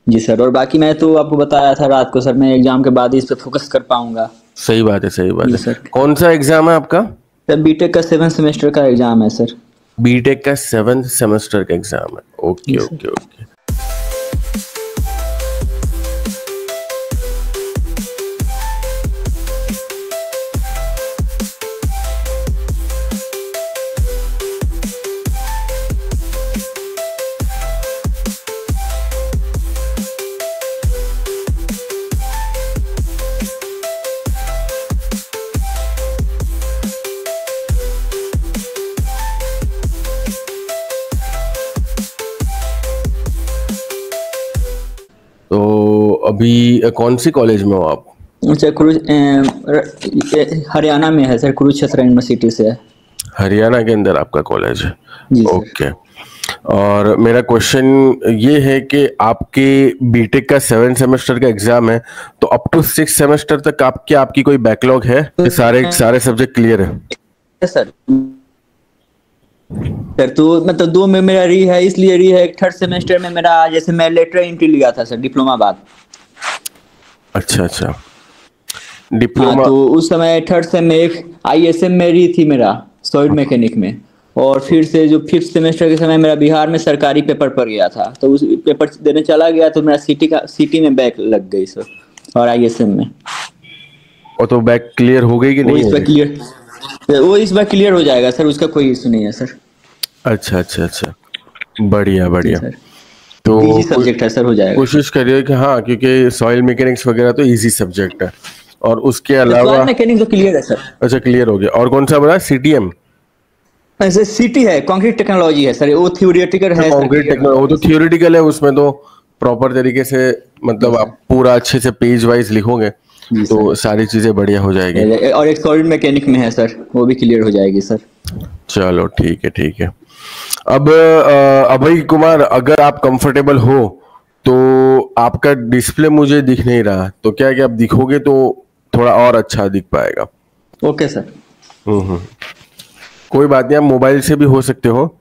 जी sir, और बाकी मैं तो आपको बताया था रात को सर, मैं एग्जाम के बाद ही इस पे फोकस कर पाऊंगा। सही बात है, सही बात जी है। सर। कौन सा एग्जाम है आपका? सर बीटेक का 7 सेमेस्टर का एग्जाम है सर। बीटेक का 7th सेमेस्टर का एग्जाम है। जी ओके सर। Okay okay. तो अभी कौन सी कॉलेज में हो आप? अच्छा, हरियाणा में है सर, कुरुक्षेत्र यूनिवर्सिटी से है। हरियाणा के अंदर आपका कॉलेज है? जी सर। ओके। और मेरा क्वेश्चन ये है कि आपके बीटेक का 7th सेमेस्टर का एग्जाम है, तो अप टू 6th सेमेस्टर तक आपकी कोई बैकलॉग है कि सारे सब्जेक्ट क्लियर है? सर तो मतलब 2 में मेरा री है, इसलिए री है। 3rd सेमेस्टर में मेरा, जैसे मैं लेटर एंट्री लिया था सर डिप्लोमा बाद। अच्छा अच्छा, हाँ, डिप्लोमा। तो उस समय 3rd सेम में एक आईएसएम में री थी मेरा, सॉलिड मैकेनिक में। और फिर से जो 5th सेमेस्टर के समय मेरा बिहार में सरकारी पेपर पड़ गया था, तो उस पेपर देने चला गया, तो मेरा सिटी में बैक लग गई सर, और आईएसएम में। और तो बैक क्लियर हो गई कि वो नहीं इस हो बार गई? क्लियर हो जाएगा सर, उसका कोई इशू नहीं है सर। अच्छा अच्छा अच्छा, बढ़िया जी बढ़िया। सर। तो इजी सब्जेक्ट है सर, हो जाएगा। कोशिश करिए कि हाँ, क्योंकि सॉइल मैकेनिक्स वगैरह तो इजी सब्जेक्ट है। और उसके अलावा सॉइल मैकेनिक तो क्लियर है सर। अच्छा, क्लियर हो गया। और कौन सा बना? सीटीएम? ऐसे सिटी है, कंक्रीट टेक्नोलॉजी है सर, वो थियोरेटिकल है सर, कंक्रीट क्लियर हो टेक्नोलॉजी वो जाएगा तो थियोरेटिकल है, उसमें तो प्रॉपर तरीके से मतलब सर। आप पूरा अच्छे से पेज वाइज लिखोगे जी तो सर। सारी चीजें बढ़िया हो जाएगी। और एक सॉलिड मैकेनिक में है सर, वो भी क्लियर हो जाएगी सर। चलो ठीक है ठीक है। अब अभय कुमार, अगर आप कंफर्टेबल हो तो आपका डिस्प्ले मुझे दिख नहीं रहा, तो क्या कि आप दिखोगे तो थोड़ा और अच्छा दिख पाएगा। Okay sir. कोई बात नहीं, आप मोबाइल से भी हो सकते हो,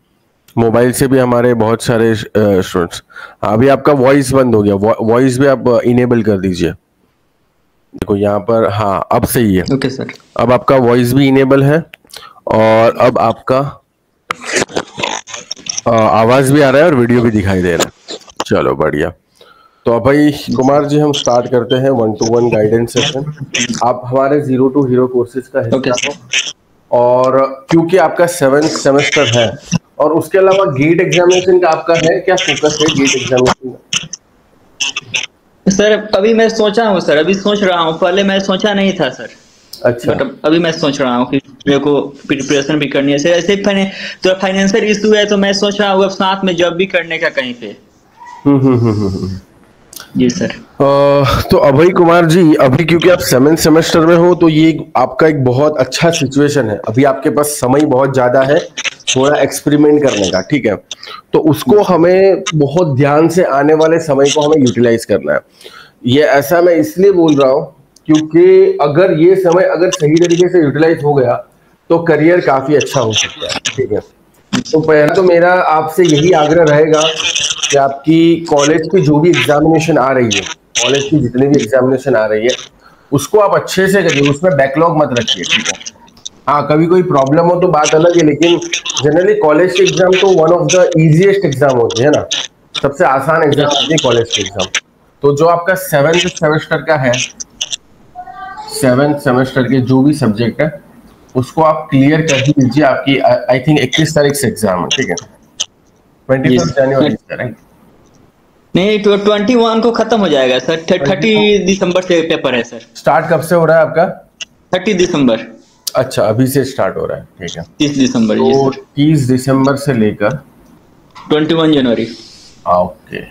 मोबाइल से भी हमारे बहुत सारे स्टूडेंट्स। अभी आपका वॉइस बंद हो गया, वॉइस भी आप इनेबल कर दीजिए। देखो यहाँ पर, हाँ अब सही है। Okay sir. अब आपका वॉइस भी इनेबल है और अब आपका आवाज भी आ रहा है और वीडियो भी दिखाई दे रहा है। चलो बढ़िया। तो अभय कुमार जी, हम स्टार्ट करते हैं 1-to-1 गाइडेंस सेशन। आप हमारे 0 to हीरो कोर्सेज का ओके हिस्सा सर। हो, और क्योंकि आपका 7th सेमेस्टर है और उसके अलावा गेट एग्जामिनेशन का आपका है क्या फोकस है गेट एग्जामिनेशन का? सर अभी मैं सोचा हूँ सर, अभी सोच रहा हूँ, पहले मैं सोचा नहीं था सर। अच्छा बट अभी मैं सोच रहा हूँ कि मेरे को प्रिपरेशन भी करनी है सर। ऐसे तो फाइनेंशियल इशू है, तो मैं सोच रहा हूँ अब साथ में जॉब भी करने का कहीं पे। जी सर। तो अभय कुमार जी, अभी क्योंकि आप 7th सेमेस्टर में हो तो ये आपका एक बहुत अच्छा सिचुएशन है। अभी आपके पास समय बहुत ज्यादा है थोड़ा एक्सपेरिमेंट करने का, ठीक है? तो उसको हमें बहुत ध्यान से आने वाले समय को हमें यूटिलाइज करना है। ये ऐसा मैं इसलिए बोल रहा हूँ क्योंकि अगर ये समय अगर सही तरीके से यूटिलाइज हो गया तो करियर काफी अच्छा हो सकता है, ठीक है? तो पहला तो मेरा आपसे यही आग्रह रहेगा कि आपकी कॉलेज की जो भी एग्जामिनेशन आ रही है, कॉलेज की जितनी भी एग्जामिनेशन आ रही है, उसको आप अच्छे से करिए, उसमें बैकलॉग मत रखिए, ठीक है? हाँ, कभी कोई प्रॉब्लम हो तो बात अलग है, लेकिन जनरली कॉलेज के एग्जाम तो one of the easiest exam होते हैं ना, सबसे आसान एग्जाम होते हैं कॉलेज के एग्जाम। तो जो आपका 7th सेमेस्टर का है, 7th सेमेस्टर के जो भी सब्जेक्ट है उसको आप क्लियर कर ही दीजिए। आपकी आई थिंक 21 तारीख से एग्जाम है, ठीक है? 21 जनवरी से, राइट? नहीं, 21 को खत्म हो जाएगा सर। 30 दिसंबर से पेपर है सर। स्टार्ट कब से हो रहा है आपका? 30 दिसंबर। अच्छा, अभी से स्टार्ट हो रहा है, ठीक है? 30 दिसंबर। जी तो सर। 30 दिसंबर से लेकर 21 जनवरी। ओके,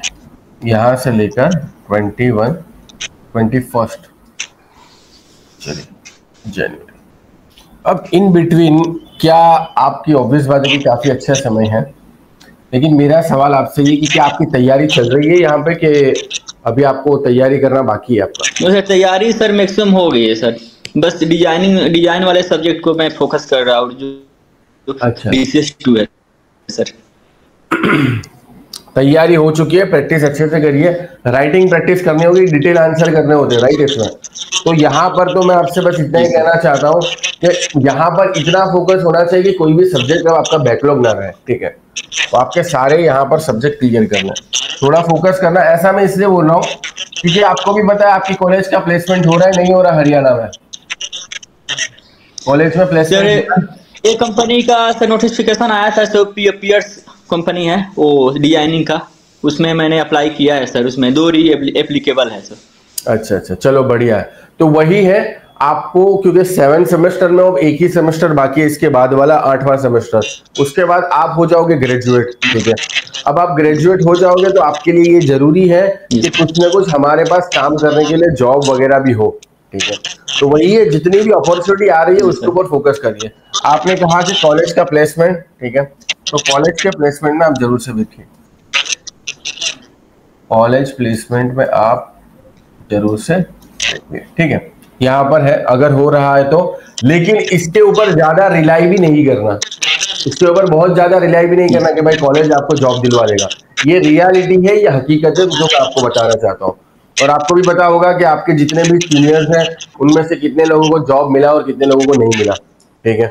यहाँ से लेकर 21 चलिए जनवरी। अब इन बिटवीन क्या आपकी ऑब्वियस बात है कि काफी अच्छा समय है, लेकिन मेरा सवाल आपसे ये कि क्या आपकी तैयारी चल रही है यहाँ पे कि अभी आपको तैयारी करना बाकी है आपका? सर तैयारी सर मैक्सिमम हो गई है सर, बस डिजाइन वाले सब्जेक्ट को मैं फोकस कर रहा हूँ, जो अच्छा, BCS 2 है सर। तैयारी हो चुकी है, प्रैक्टिस अच्छे से करिए, राइटिंग प्रैक्टिस करनी होगी, डिटेल आंसर करने होते हैं राइट इसमें। तो यहाँ पर तो मैं आपसे बस इतना ही कहना चाहता हूँ कि यहाँ पर इतना फोकस होना चाहिए कि कोई भी सब्जेक्ट का आपका बैकलॉग ना रहे, ठीक है। तो आपके सारे यहाँ पर सब्जेक्ट क्लियर करना, थोड़ा फोकस करना। ऐसा मैं इसलिए बोल रहा हूँ क्योंकि आपको भी पता है आपकी कॉलेज का प्लेसमेंट हो रहा है नहीं हो रहा हरियाणा में, कॉलेज में प्लेसमेंट। एक कंपनी का सर नोटिफिकेशन आया था सर, पियर्स कंपनी है वो डिजाइनिंग का, उसमें मैंने अप्लाई किया है सर, उसमें 2 एप्लीकेबल है सर। अच्छा अच्छा, चलो बढ़िया है। तो वही है आपको, क्योंकि 7 सेमेस्टर में अब एक ही सेमेस्टर बाकी है, इसके बाद वाला 8वां सेमेस्टर, उसके बाद आप हो जाओगे ग्रेजुएट, ठीक है। अब आप ग्रेजुएट हो जाओगे तो आपके लिए ये जरूरी है कि कुछ ना कुछ हमारे पास काम करने के लिए जॉब वगैरह भी हो, ठीक है। तो वही है, जितनी भी अपॉर्चुनिटी आ रही है उसके ऊपर फोकस करिए। आपने कहा कि कॉलेज का प्लेसमेंट, ठीक है, तो कॉलेज के प्लेसमेंट में आप जरूर से देखिए, कॉलेज प्लेसमेंट में आप जरूर से देखिए, ठीक है। यहाँ पर है अगर हो रहा है तो, लेकिन इसके ऊपर ज्यादा रिलाई भी नहीं करना, इसके ऊपर बहुत ज्यादा रिलाई भी नहीं करना कि भाई कॉलेज आपको जॉब दिलवा देगा। ये रियलिटी है, ये हकीकत है जो मैं आपको बताना चाहता हूँ। और आपको भी पता होगा कि आपके जितने भी सीनियर्स हैं उनमें से कितने लोगों को जॉब मिला और कितने लोगों को नहीं मिला, ठीक है।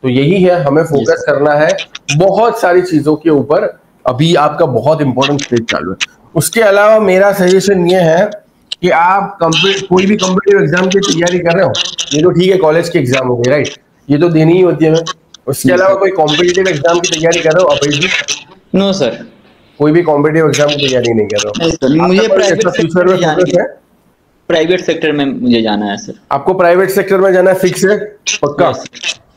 तो यही है, हमें फोकस करना है बहुत सारी चीजों के ऊपर। अभी आपका बहुत इंपॉर्टेंट स्टेज चालू है। उसके अलावा मेरा सजेशन ये है कि आप कोई भी कॉम्पिटिटिव एग्जाम की तैयारी कर रहे हो, ये तो ठीक है कॉलेज के एग्जाम हो गए राइट, ये तो देनी ही होती है। उसके अलावा कोई कॉम्पिटिटिव एग्जाम की तैयारी कर रहे हो अभय जी? नो सर, कोई भी कॉम्पिटिटिव एग्जाम की तैयारी नहीं कर रहे हो। मुझे प्राइवेट फ्यूचर में फोकस है, प्राइवेट सेक्टर में मुझे जाना है सर। आपको प्राइवेट सेक्टर में जाना है, फिक्स है, पक्का?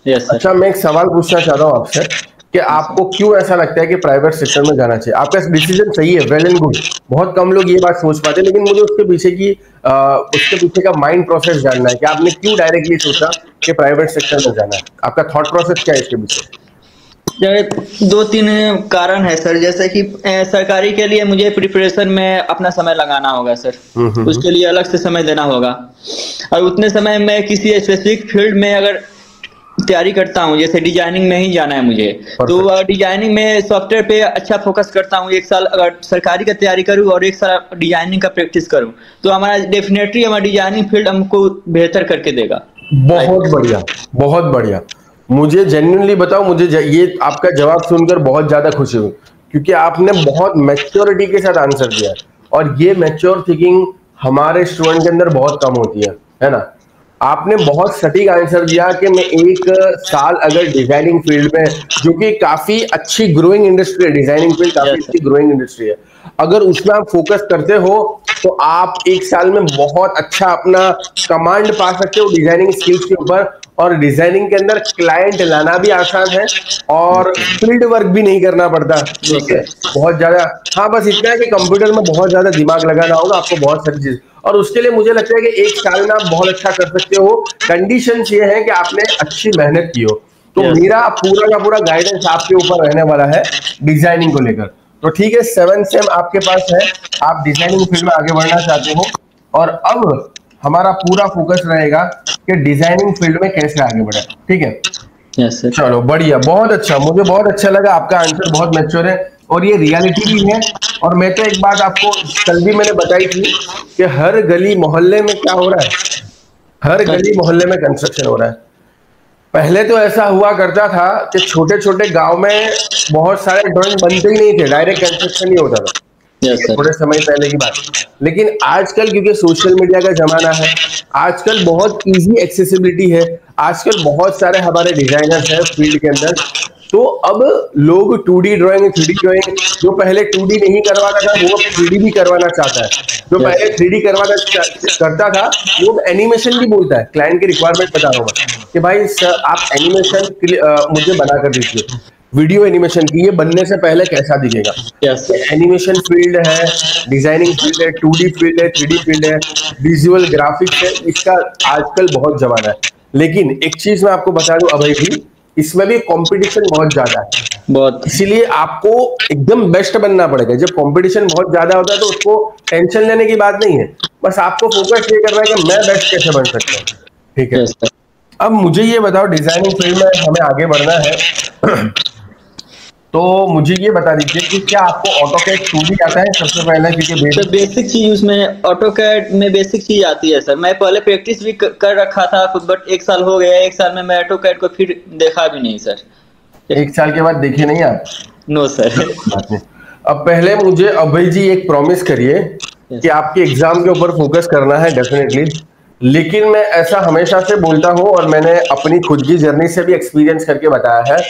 Yes sir. अच्छा, मैं एक सवाल पूछना चाहता हूँ आपसे कि आपको क्यों ऐसा लगता है कि प्राइवेट सेक्टर में जाना चाहिए? आपका डिसीजन सही है, वेल एंड गुड, बहुत कम लोग ये बात सोच पाते, लेकिन मुझे उसके पीछे का माइंड प्रोसेस जानना है कि आपने क्यों डायरेक्टली सोचा कि प्राइवेट सेक्टर में जाना है। आपका थॉट प्रोसेस क्या है इसके पीछे? 2-3 कारण है सर। जैसे कि सरकारी के लिए मुझे प्रिपरेशन में अपना समय लगाना होगा सर, उसके लिए अलग से समय देना होगा। और उतने समय में किसी स्पेसिफिक फील्ड में अगर तैयारी करता हूँ, जैसे डिजाइनिंग में ही जाना है मुझे, तो डिजाइनिंग में सॉफ्टवेयर पे अच्छा फोकस करता हूँ। 1 साल अगर सरकारी का तैयारी करूँ और 1 साल डिजाइनिंग का प्रैक्टिस करूँ तो हमारा डेफिनेटली हमारा डिजाइनिंग फील्ड हमको बेहतर करके देगा। बहुत बढ़िया, बहुत बढ़िया। मुझे जेन्युइनली बताओ, मुझे ये आपका जवाब सुनकर बहुत ज्यादा खुशी हुई, क्योंकि आपने बहुत मैच्योरिटी के साथ आंसर दिया है। और ये मैच्योर थिंकिंग हमारे स्टूडेंट के अंदर बहुत कम होती है ना। आपने बहुत सटीक आंसर दिया कि मैं 1 साल अगर डिजाइनिंग फील्ड में, जो कि काफी अच्छी ग्रोइंग इंडस्ट्री है, डिजाइनिंग फील्ड काफी अच्छी ग्रोइंग इंडस्ट्री है, अगर उसमें आप फोकस करते हो तो आप 1 साल में बहुत अच्छा अपना कमांड पा सकते हो डिजाइनिंग स्किल्स के ऊपर। और डिजाइनिंग के अंदर क्लाइंट लाना भी आसान है और फील्ड वर्क भी नहीं करना पड़ता, ठीक है, बहुत ज्यादा। हाँ, बस इतना है कि कंप्यूटर में बहुत ज्यादा दिमाग लगाना होगा आपको, बहुत सारी चीज, और उसके लिए मुझे लगता है कि 1 साल में आप बहुत अच्छा कर सकते हो। कंडीशन ये है कि आपने अच्छी मेहनत की हो। तो मेरा पूरा का पूरा गाइडेंस आपके ऊपर रहने वाला है डिजाइनिंग को लेकर। तो ठीक है, 7 सेम आपके पास है, आप डिजाइनिंग फील्ड में आगे बढ़ना चाहते हो, और अब हमारा पूरा फोकस रहेगा कि डिजाइनिंग फील्ड में कैसे आगे बढ़े, ठीक है? Yes sir. चलो बढ़िया, बहुत अच्छा, मुझे बहुत अच्छा लगा, आपका आंसर बहुत मैच्योर है और ये रियलिटी भी है। और मैं तो एक बात आपको कल भी मैंने बताई थी कि हर गली मोहल्ले में क्या हो रहा है, हर गली मोहल्ले में कंस्ट्रक्शन हो रहा है। पहले तो ऐसा हुआ करता था कि छोटे छोटे गांव में बहुत सारे ड्राइंग बनते ही नहीं थे, डायरेक्ट कंस्ट्रक्शन ही होता था, थोड़े समय पहले की बात। लेकिन आजकल क्योंकि सोशल मीडिया का जमाना है, आजकल बहुत इजी एक्सेसिबिलिटी है, आजकल बहुत सारे हमारे डिजाइनर्स हैं फील्ड के अंदर, तो अब लोग 2D ड्राइंग, 3D ड्राइंग, जो पहले 2D नहीं करवाता था वो 3D भी करवाना चाहता है, जो पहले 3D करता था वो एनिमेशन भी बोलता है। क्लाइंट की रिक्वायरमेंट बता रहा हूँ मैं कि भाई सर आप एनिमेशन मुझे बना कर दीजिए, वीडियो एनिमेशन की, ये बनने से पहले कैसा दिखेगा। एनिमेशन फील्ड है, डिजाइनिंग फील्ड है, 2D फील्ड है, 3D फील्ड है, विजुअल ग्राफिक्स है, इसका आजकल बहुत जमाना है। लेकिन एक चीज मैं आपको बता दूं अभय भी, इसमें भी कंपटीशन बहुत ज्यादा है, बहुत, इसीलिए आपको एकदम बेस्ट बनना पड़ेगा। जब कंपटीशन बहुत ज्यादा होता है तो उसको टेंशन लेने की बात नहीं है, बस आपको फोकस ये करना है कि मैं बेस्ट कैसे बन सकता हूँ, ठीक है? अब मुझे ये बताओ, डिजाइनिंग फील्ड में हमें आगे बढ़ना है तो मुझे ये बता दीजिए कि क्या आपको ऑटोकैड 2D आता है सबसे पहले, क्योंकि सर बेसिक चीज उसमें ऑटोकैड में बेसिक चीज आती है सर। मैं पहले प्रैक्टिस भी कर रखा था खुद, बट 1 साल हो गया, 1 साल में मैं ऑटोकैड को फिर देखा भी नहीं सर। 1 साल के बाद देखे नहीं आप? No sir. अब पहले मुझे अभय जी एक प्रॉमिस करिए कि आपके एग्जाम के ऊपर फोकस करना है डेफिनेटली, लेकिन मैं ऐसा हमेशा से बोलता हूं और मैंने अपनी खुद की जर्नी से भी एक्सपीरियंस करके बताया है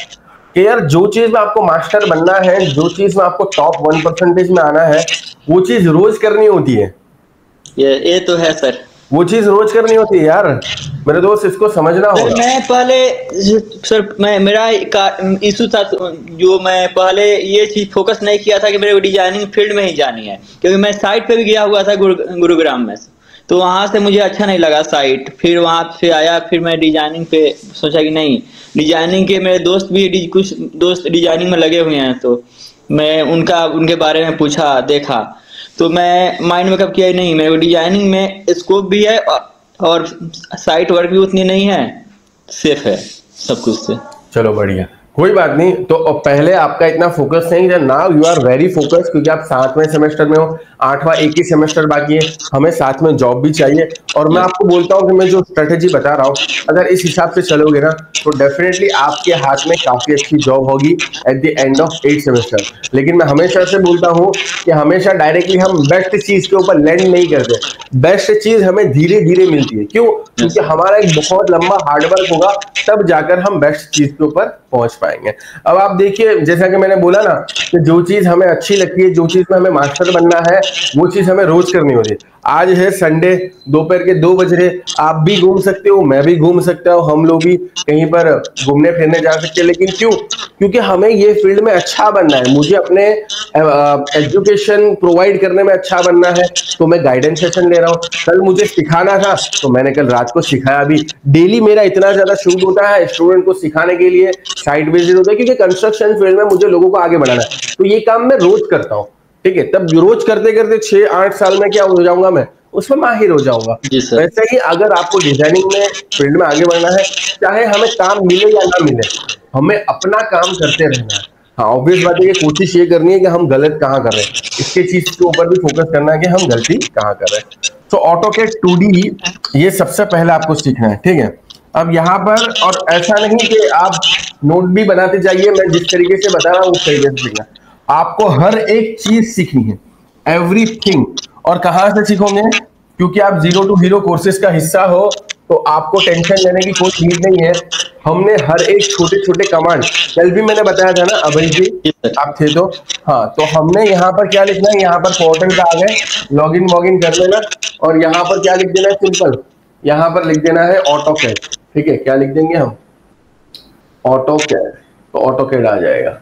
कि यार जो चीज में आपको मास्टर बनना है, जो चीज में आपको टॉप 1% में आना है, वो चीज रोज करनी होती है। ये तो है सर, वो चीज रोज करनी होती है यार मेरे दोस्त, इसको समझना होगा। मैं पहले सर मेरा इशू था, जो मैं पहले ये चीज फोकस नहीं किया था कि मेरे को डिजाइनिंग फील्ड में ही जानी है, क्योंकि मैं साइट पे भी गया हुआ था गुरुग्राम में, तो वहां से मुझे अच्छा नहीं लगा साइट। फिर वहां से आया, फिर मैं डिजाइनिंग पे सोचा कि नहीं, डिजाइनिंग के मेरे दोस्त भी कुछ दोस्त डिजाइनिंग में लगे हुए हैं, तो मैं उनके बारे में पूछा, देखा, तो मैं माइंड मेकअप किया ही नहीं, मेरे को डिजाइनिंग में स्कोप भी है और साइट वर्क भी उतनी नहीं है, सेफ है सब कुछ से। चलो बढ़िया, कोई बात नहीं। तो पहले आपका इतना फोकस नहीं था, now you are very focus, क्योंकि आप 7वें सेमेस्टर में हो, 8वां एक ही सेमेस्टर बाकी है, हमें साथ में जॉब भी चाहिए। और मैं आपको बोलता हूं कि मैं जो स्ट्रेटेजी बता रहा हूं, अगर इस हिसाब से चलोगे ना तो डेफिनेटली आपके हाथ में काफी अच्छी जॉब होगी at the end of 8 semester. लेकिन मैं हमेशा से बोलता हूं कि हमेशा डायरेक्टली हम बेस्ट चीज के ऊपर लैंड नहीं करते, बेस्ट चीज हमें धीरे धीरे मिलती है। क्यों? क्योंकि हमारा एक बहुत लंबा हार्डवर्क होगा, तब जाकर हम बेस्ट चीज के ऊपर पहुंच पाएंगे। अब आप देखिए, जैसा कि मैंने बोला ना कि जो चीज हमें अच्छी लगती है, जो चीज में हमें मास्टर बनना है, वो चीज हमें रोज करनी होती है। आज है संडे, दोपहर के 2 बज रहे, आप भी घूम सकते हो, मैं भी घूम सकता हूँ, हम लोग भी कहीं पर घूमने फिरने जा सकते हैं। लेकिन क्यों? क्योंकि हमें ये फील्ड में अच्छा बनना है, मुझे अपने एजुकेशन प्रोवाइड करने में अच्छा बनना है, तो मैं गाइडेंस सेशन ले रहा हूँ। कल मुझे सिखाना था तो मैंने कल रात को सिखाया भी। डेली मेरा इतना ज्यादा शूट होता है स्टूडेंट को सिखाने के लिए, साइट विजिट होता है, क्योंकि कंस्ट्रक्शन फील्ड में मुझे लोगों को आगे बढ़ाना है, तो ये काम मैं रोज करता हूँ। ठीक है, तब रोज करते करते 6-8 साल में क्या हो जाऊंगा, मैं उसमें माहिर हो जाऊंगा। वैसे ही अगर आपको डिजाइनिंग में फील्ड में आगे बढ़ना है, चाहे हमें काम मिले या ना मिले, हमें अपना काम करते रहना है। हाँ, ऑब्वियस बात है कि कोशिश ये करनी है कि हम गलत कहाँ कर रहे हैं, इसके चीज के ऊपर भी फोकस करना है कि हम गलती कहाँ कर रहे हैं। तो ऑटोकैड 2D ये सबसे पहले आपको सीखना है, ठीक है। अब यहाँ पर, और ऐसा नहीं कि आप नोट भी बनाते जाइए, मैं जिस तरीके से बता रहा हूँ उस तरीके से सीखना, आपको हर एक चीज सीखनी है, एवरीथिंग। और कहाँ से सीखोगे? क्योंकि आप 0 to Hero कोर्सेज का हिस्सा हो, तो आपको टेंशन लेने की कोई नीड नहीं है। हमने हर एक छोटे छोटे कमांड, कल भी मैंने बताया था ना अभय जी, आप थे तो, हाँ, तो हमने यहाँ पर क्या लिखना है, यहाँ पर पोर्टल का आ गए, लॉगिन वॉगिन कर लेना, और यहाँ पर क्या लिख देना है, सिंपल यहाँ पर लिख देना है ऑटोकैड। ठीक है, क्या लिख देंगे हम? ऑटोकैड, तो ऑटोकैड आ जाएगा।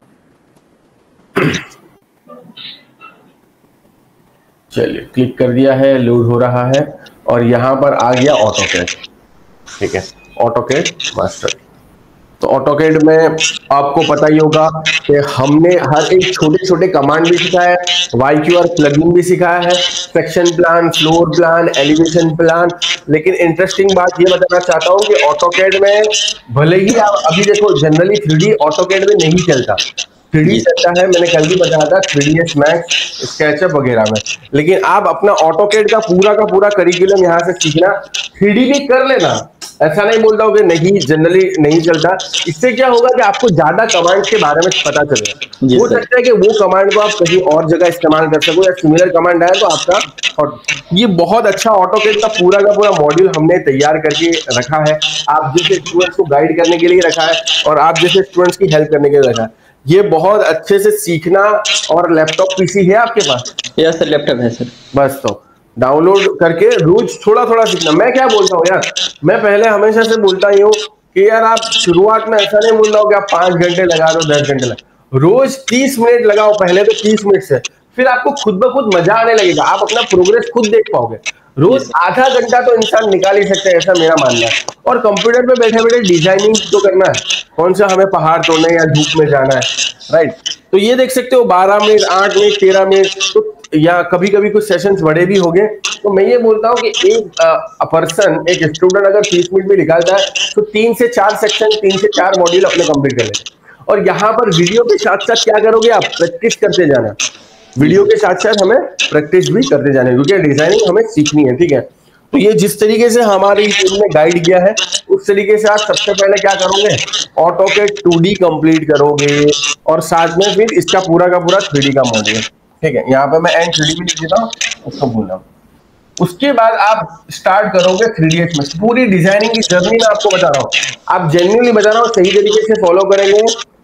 चलिए, क्लिक कर दिया है, लोड हो रहा है, और यहाँ पर आ गया ऑटोकैड। ठीक है, ऑटोकैड मास्टर। तो ऑटोकैड में आपको पता ही होगा कि हमने हर एक छोटे छोटे कमांड भी सिखाया है, YQR प्लगइन भी सिखाया है, section plan, floor plan, elevation plan. लेकिन इंटरेस्टिंग बात ये बताना चाहता हूँ कि ऑटोकैड में भले ही आप अभी देखो, जनरली 3D ऑटोकैड में नहीं चलता, 3D चलता है, मैंने कल भी बताया था 3ds मैक्स, स्केचअप वगैरह में। लेकिन आप अपना ऑटोकैड का पूरा करिकुलम यहाँ से सीखना, 3D भी कर लेना, ऐसा नहीं बोल रहा हूँ कि नहीं, जनरली नहीं चलता। इससे क्या होगा कि आपको ज्यादा कमांड के बारे में पता चलेगा। हो सकता है कि वो कमांड को आप कहीं और जगह इस्तेमाल कर सको, या सिमिलर कमांड आए तो आपका। और ये बहुत अच्छा ऑटोकैड का पूरा मॉड्यूल हमने तैयार करके रखा है, आप जैसे स्टूडेंट्स को गाइड करने के लिए रखा है, और आप जैसे स्टूडेंट्स की हेल्प करने के लिए रखा है। ये बहुत अच्छे से सीखना। और लैपटॉप पीसी है आपके पास? यस सर, लैपटॉप है सर। बस, तो डाउनलोड करके रोज थोड़ा थोड़ा सीखना। मैं क्या बोलता हूँ यार, मैं पहले हमेशा से बोलता ही हूँ कि यार आप शुरुआत में ऐसा नहीं बोल रहा हूँ कि आप 5 घंटे लगा दो, 10 घंटे लगा, रोज 30 मिनट लगाओ, पहले तो 30 मिनट से, फिर आपको खुद ब खुद मजा आने लगेगा, आप अपना प्रोग्रेस खुद देख पाओगे। रोज आधा घंटा तो इंसान निकाल ही सकते हैं, ऐसा मेरा मानना है। और कंप्यूटर पे बैठे बैठे डिजाइनिंग तो करना है, कौन सा हमें पहाड़ तोड़ने या धूप में जाना है, राइट? तो ये देख सकते हो 12 मिनट, 8 मिनट, 13 मिनट, तो या कभी कभी कुछ सेशंस बड़े भी हो गए। तो मैं ये बोलता हूँ कि एक पर्सन, एक स्टूडेंट अगर 30 मिनट भी निकालता है तो 3 से 4 सेक्शन, 3 से 4 मॉड्यूल अपने कंप्लीट कर लेते हैं। और यहाँ पर वीडियो के साथ साथ क्या करोगे आप, प्रैक्टिस करते जाना। वीडियो के साथ साथ हमें प्रैक्टिस भी करते जाना, क्योंकि डिजाइनिंग हमें सीखनी है, ठीक है। तो ये जिस तरीके से हमारी टीम ने गाइड किया है उस तरीके से आप सबसे पहले क्या करोगे, ऑटोकैड 2D कंप्लीट करोगे और साथ में फिर इसका पूरा का पूरा 3D का मॉड्यूल, ठीक है। यहाँ पे मैं एंड 3D भी लिख देता हूँ, उसको भूलना। उसके बाद आप स्टार्ट करोगे 3ds में। पूरी डिजाइनिंग की जर्नी मैं आपको बता रहा हूँ, आप जेन्युइनली बता रहा हूँ, सही तरीके से फॉलो करेंगे।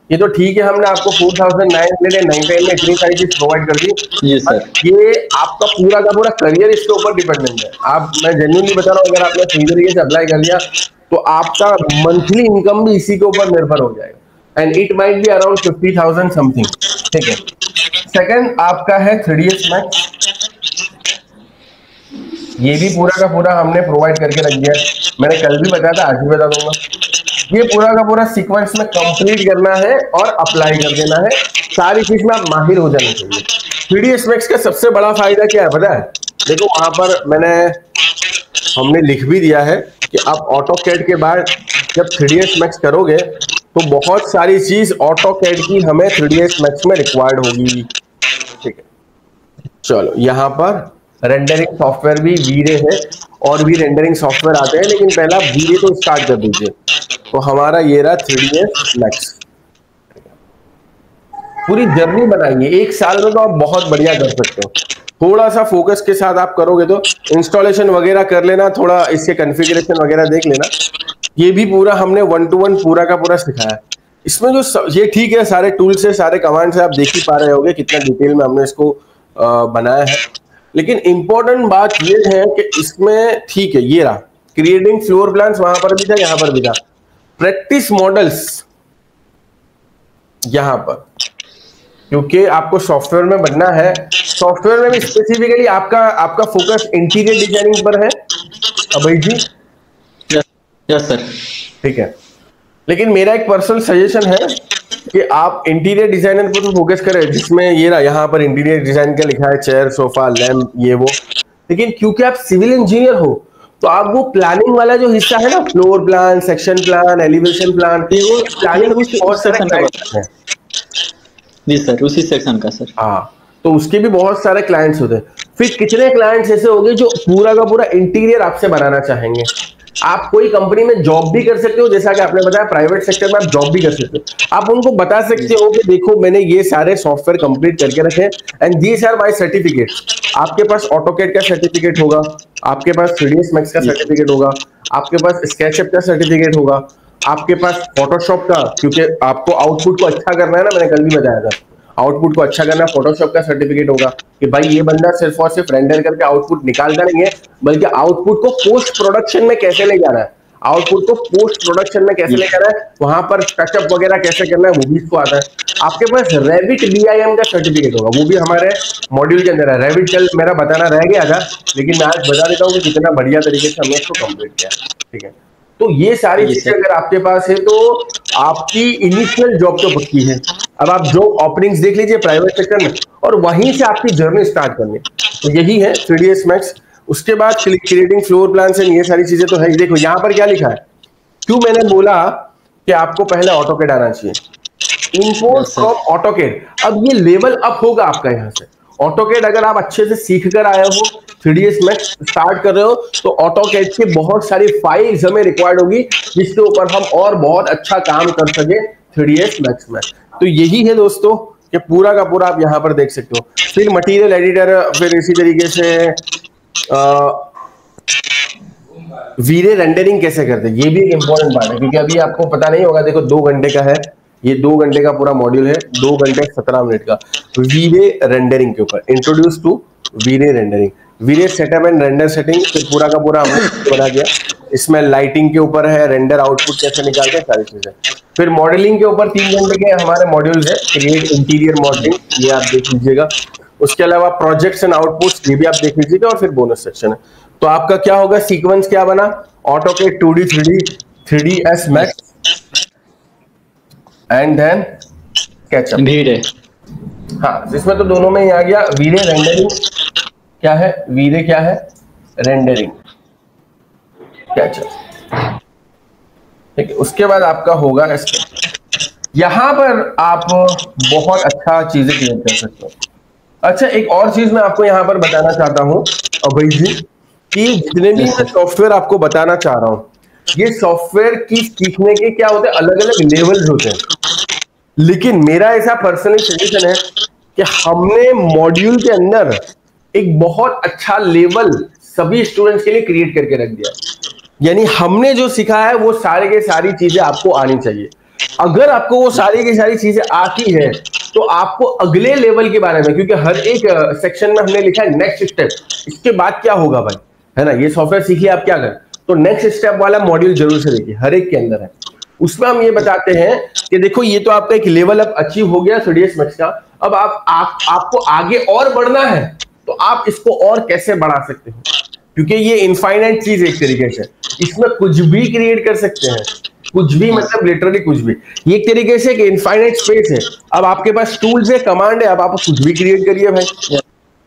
ये तो ठीक है, हमने आपको 4999 में इतनी सारी चीज प्रोवाइड कर दी, ये आपका पूरा का पूरा करियर इसके ऊपर डिपेंडेंट है। आप, मैं जेन्युइनली बता रहा हूँ, अगर आपने सही तरीके से अप्लाई कर लिया तो आपका मंथली इनकम भी इसी के ऊपर निर्भर हो जाएगा, and it might be around 50,000 something, ठीक है। सेकंड आपका है 3ds मैक्स, ये भी पूरा का पूरा हमने प्रोवाइड करके रख दिया, मैंने कल भी बताया था, आज भी बता दूंगा। ये पूरा का पूरा सीक्वेंस में कंप्लीट करना है और अप्लाई कर देना है, सारी चीज में आप माहिर हो जाना चाहिए। 3ds मैक्स का सबसे बड़ा फायदा क्या है पता है, देखो वहां पर हमने लिख भी दिया है कि आप ऑटोकैड के बाद जब 3ds मैक्स करोगे तो बहुत सारी चीज ऑटोकैड की हमें 3ds मैक्स में रिक्वायर्ड होगी, ठीक है। चलो यहाँ पर रेंडरिंग सॉफ्टवेयर भी वीरे है, और भी रेंडरिंग सॉफ्टवेयर आते हैं, लेकिन पहला वीरे तो स्टार्ट कर दीजिए। तो हमारा ये रहा 3ds मैक्स, पूरी जर्नी बनाएंगे 1 साल में, तो आप बहुत बढ़िया कर सकते हो। थोड़ा सा फोकस के साथ आप करोगे तो इंस्टॉलेशन वगैरह कर लेना, थोड़ा इसके कॉन्फ़िगरेशन वगैरह देख लेना, ये भी पूरा हमने 1 to 1 पूरा का पूरा सिखाया। इसमें जो ये ठीक है, सारे टूल्स है, सारे कमांड्स है, आप देख ही पा रहे होगे कितना डिटेल में हमने इसको बनाया है। लेकिन इंपॉर्टेंट बात ये है कि इसमें, ठीक है, ये रहा क्रिएटिंग फ्लोर प्लान्स, वहां पर भी था, यहां पर भी था। प्रैक्टिस मॉडल्स यहां पर, क्योंकि आपको सॉफ्टवेयर में बनना है, सॉफ्टवेयर में भी स्पेसिफिकली आपका फोकस इंटीरियर डिजाइनिंग पर है अभय जी। यस सर, ठीक है। लेकिन मेरा एक पर्सनल सजेशन है कि आप इंटीरियर डिजाइनर पर तो फोकस करें, जिसमें ये रहा यहाँ पर इंटीरियर डिजाइन का लिखा है, चेयर, सोफा, लैम्प, ये वो। लेकिन क्योंकि आप सिविल इंजीनियर हो तो आप वो प्लानिंग वाला जो हिस्सा है ना, floor plan, section plan, elevation plan, वो प्लानिंग बहुत सारे क्लाइंट्स हैं जी सर, उसी सेक्शन का सर। हाँ, तो उसके भी बहुत सारे क्लाइंट्स होते हैं। फिर कितने क्लाइंट्स ऐसे होंगे जो पूरा का पूरा इंटीरियर आपसे बनाना चाहेंगे। आप कोई कंपनी में जॉब भी कर सकते हो, जैसा कि आपने बताया प्राइवेट सेक्टर में आप जॉब भी कर सकते हो। आप उनको बता सकते हो कि देखो मैंने ये सारे सॉफ्टवेयर कंप्लीट करके रखे and these are my certificates. आपके पास ऑटोकैड का सर्टिफिकेट होगा, आपके पास 3ds मैक्स का सर्टिफिकेट होगा, आपके पास स्केचअप का सर्टिफिकेट होगा, आपके पास फोटोशॉप का, क्योंकि आपको आउटपुट को अच्छा करना है ना, मैंने कल भी बताया था, आउटपुट को अच्छा करना, फोटोशॉप का सर्टिफिकेट होगा कि भाई ये बंदा सिर्फ और सिर्फ रेंडर करके आउटपुट निकालता नहीं है, बल्कि आउटपुट को पोस्ट प्रोडक्शन में कैसे ले जाना है, आउटपुट को पोस्ट प्रोडक्शन में कैसे ले जाना है, वहां पर टचअप वगैरह कैसे करना है, वो भी इसको आता है। आपके पास रेविट BIM का सर्टिफिकेट होगा, वो भी हमारे मॉड्यूल के अंदर है। रेविट कल मेरा बताना रह गया था, लेकिन मैं आज बता देता हूँ कि कितना बढ़िया तरीके से हमने इसको कंप्लीट किया, ठीक है। तो ये सारी चीजें अगर आपके पास है तो आपकी इनिशियल जॉब तो पक्की है। अब आप जॉब ओपनिंग्स देख लीजिए प्राइवेट सेक्टर में, और वहीं से आपकी जर्नी स्टार्ट करनी। तो यही है 3ds मैक्स। उसके बाद क्रिएटिंग फ्लोर प्लान्स एंड ये सारी चीजें तो है। देखो यहाँ पर क्या लिखा है, क्यों मैंने बोला कि आपको पहले ऑटोकैड आना चाहिए, इंपोर्ट फ्रॉम ऑटोकैड। अब ये लेवल अप होगा आपका यहाँ से। ऑटोकैड अगर आप अच्छे से सीख कर आए हो, 3ds मैक्स स्टार्ट कर रहे हो, तो ऑटोकैड की बहुत सारी फाइल्स हमें रिक्वायर्ड होगी, जिसके ऊपर हम और बहुत अच्छा काम कर सके 3ds मैक्स में। तो यही है दोस्तों कि पूरा का पूरा आप यहाँ पर देख सकते हो। फिर मटेरियल एडिटर, फिर इसी तरीके से वीरे रेंडरिंग कैसे करते हैं, ये भी एक इंपॉर्टेंट पार्ट है, क्योंकि अभी आपको पता नहीं होगा। देखो 2 घंटे का है ये, 2 घंटे का पूरा मॉड्यूल है, 2 घंटे 17 मिनट का वीरे रेंडरिंग के ऊपर, introduce to V Ray rendering, V Ray setup and render setting. फिर पूरा का पूरा हमने बना दिया। इसमें लाइटिंग के ऊपर है, रेंडर आउटपुट कैसे निकालते हैं, सारी चीजें। फिर मॉडलिंग के ऊपर 3 घंटे के हमारे मॉड्यूल्स है, क्रिएट इंटीरियर मॉडलिंग, ये आप देख लीजिएगा। उसके अलावा प्रोजेक्ट्स एंड आउटपुट्स, ये भी आप देख लीजिएगा। और फिर बोनस सेक्शन है। तो आपका क्या होगा, सीक्वेंस क्या बना, AutoCAD 2D 3D 3ds Max and then SketchUp V Ray. हाँ, जिसमें तो दोनों में ही आ गया। वीरे रेंडरिंग क्या है, वीरे क्या है, रेंडरिंग, स्केचअप, ठीक है। उसके बाद आपका होगा स्केच। यहाँ पर आप बहुत अच्छा चीजें क्रिएट कर सकते हो। अच्छा, एक और चीज मैं आपको यहाँ पर बताना चाहता हूँ अभय जी, कि जितने भी मैं सॉफ्टवेयर आपको बताना चाह रहा हूँ, ये सॉफ्टवेयर की सीखने के क्या होते हैं, अलग अलग लेवल्स होते हैं। लेकिन मेरा ऐसा पर्सनल सजेशन है कि हमने मॉड्यूल के अंदर एक बहुत अच्छा लेवल सभी स्टूडेंट्स के लिए क्रिएट करके रख दिया। यानी हमने जो सिखा है वो सारे के सारी चीजें आपको आनी चाहिए। अगर आपको वो सारी की सारी चीजें आती है तो आपको अगले लेवल के बारे में, क्योंकि हर एक सेक्शन में हमने लिखा है नेक्स्ट स्टेप, इसके बाद क्या होगा भाई, है ना, ये सॉफ्टवेयर सीखिए आप क्या करें, तो नेक्स्ट स्टेप वाला मॉड्यूल जरूर से देखिए, हर एक के अंदर है। उसमें हम ये बताते हैं कि देखो ये तो आपका एक लेवल अप अचीव हो गया CDS मैक्स का, अब आपको आगे और बढ़ना है तो आप इसको और कैसे बढ़ा सकते हो, क्योंकि ये इनफाइनाइट चीज एक तरीके से, इसमें कुछ भी क्रिएट कर सकते हैं, कुछ भी मतलब लिटरली कुछ भी, ये एक तरीके से एक इनफाइनाइट स्पेस है। अब आपके पास टूल्स है, कमांड है, अब आप कुछ भी क्रिएट करिए भाई।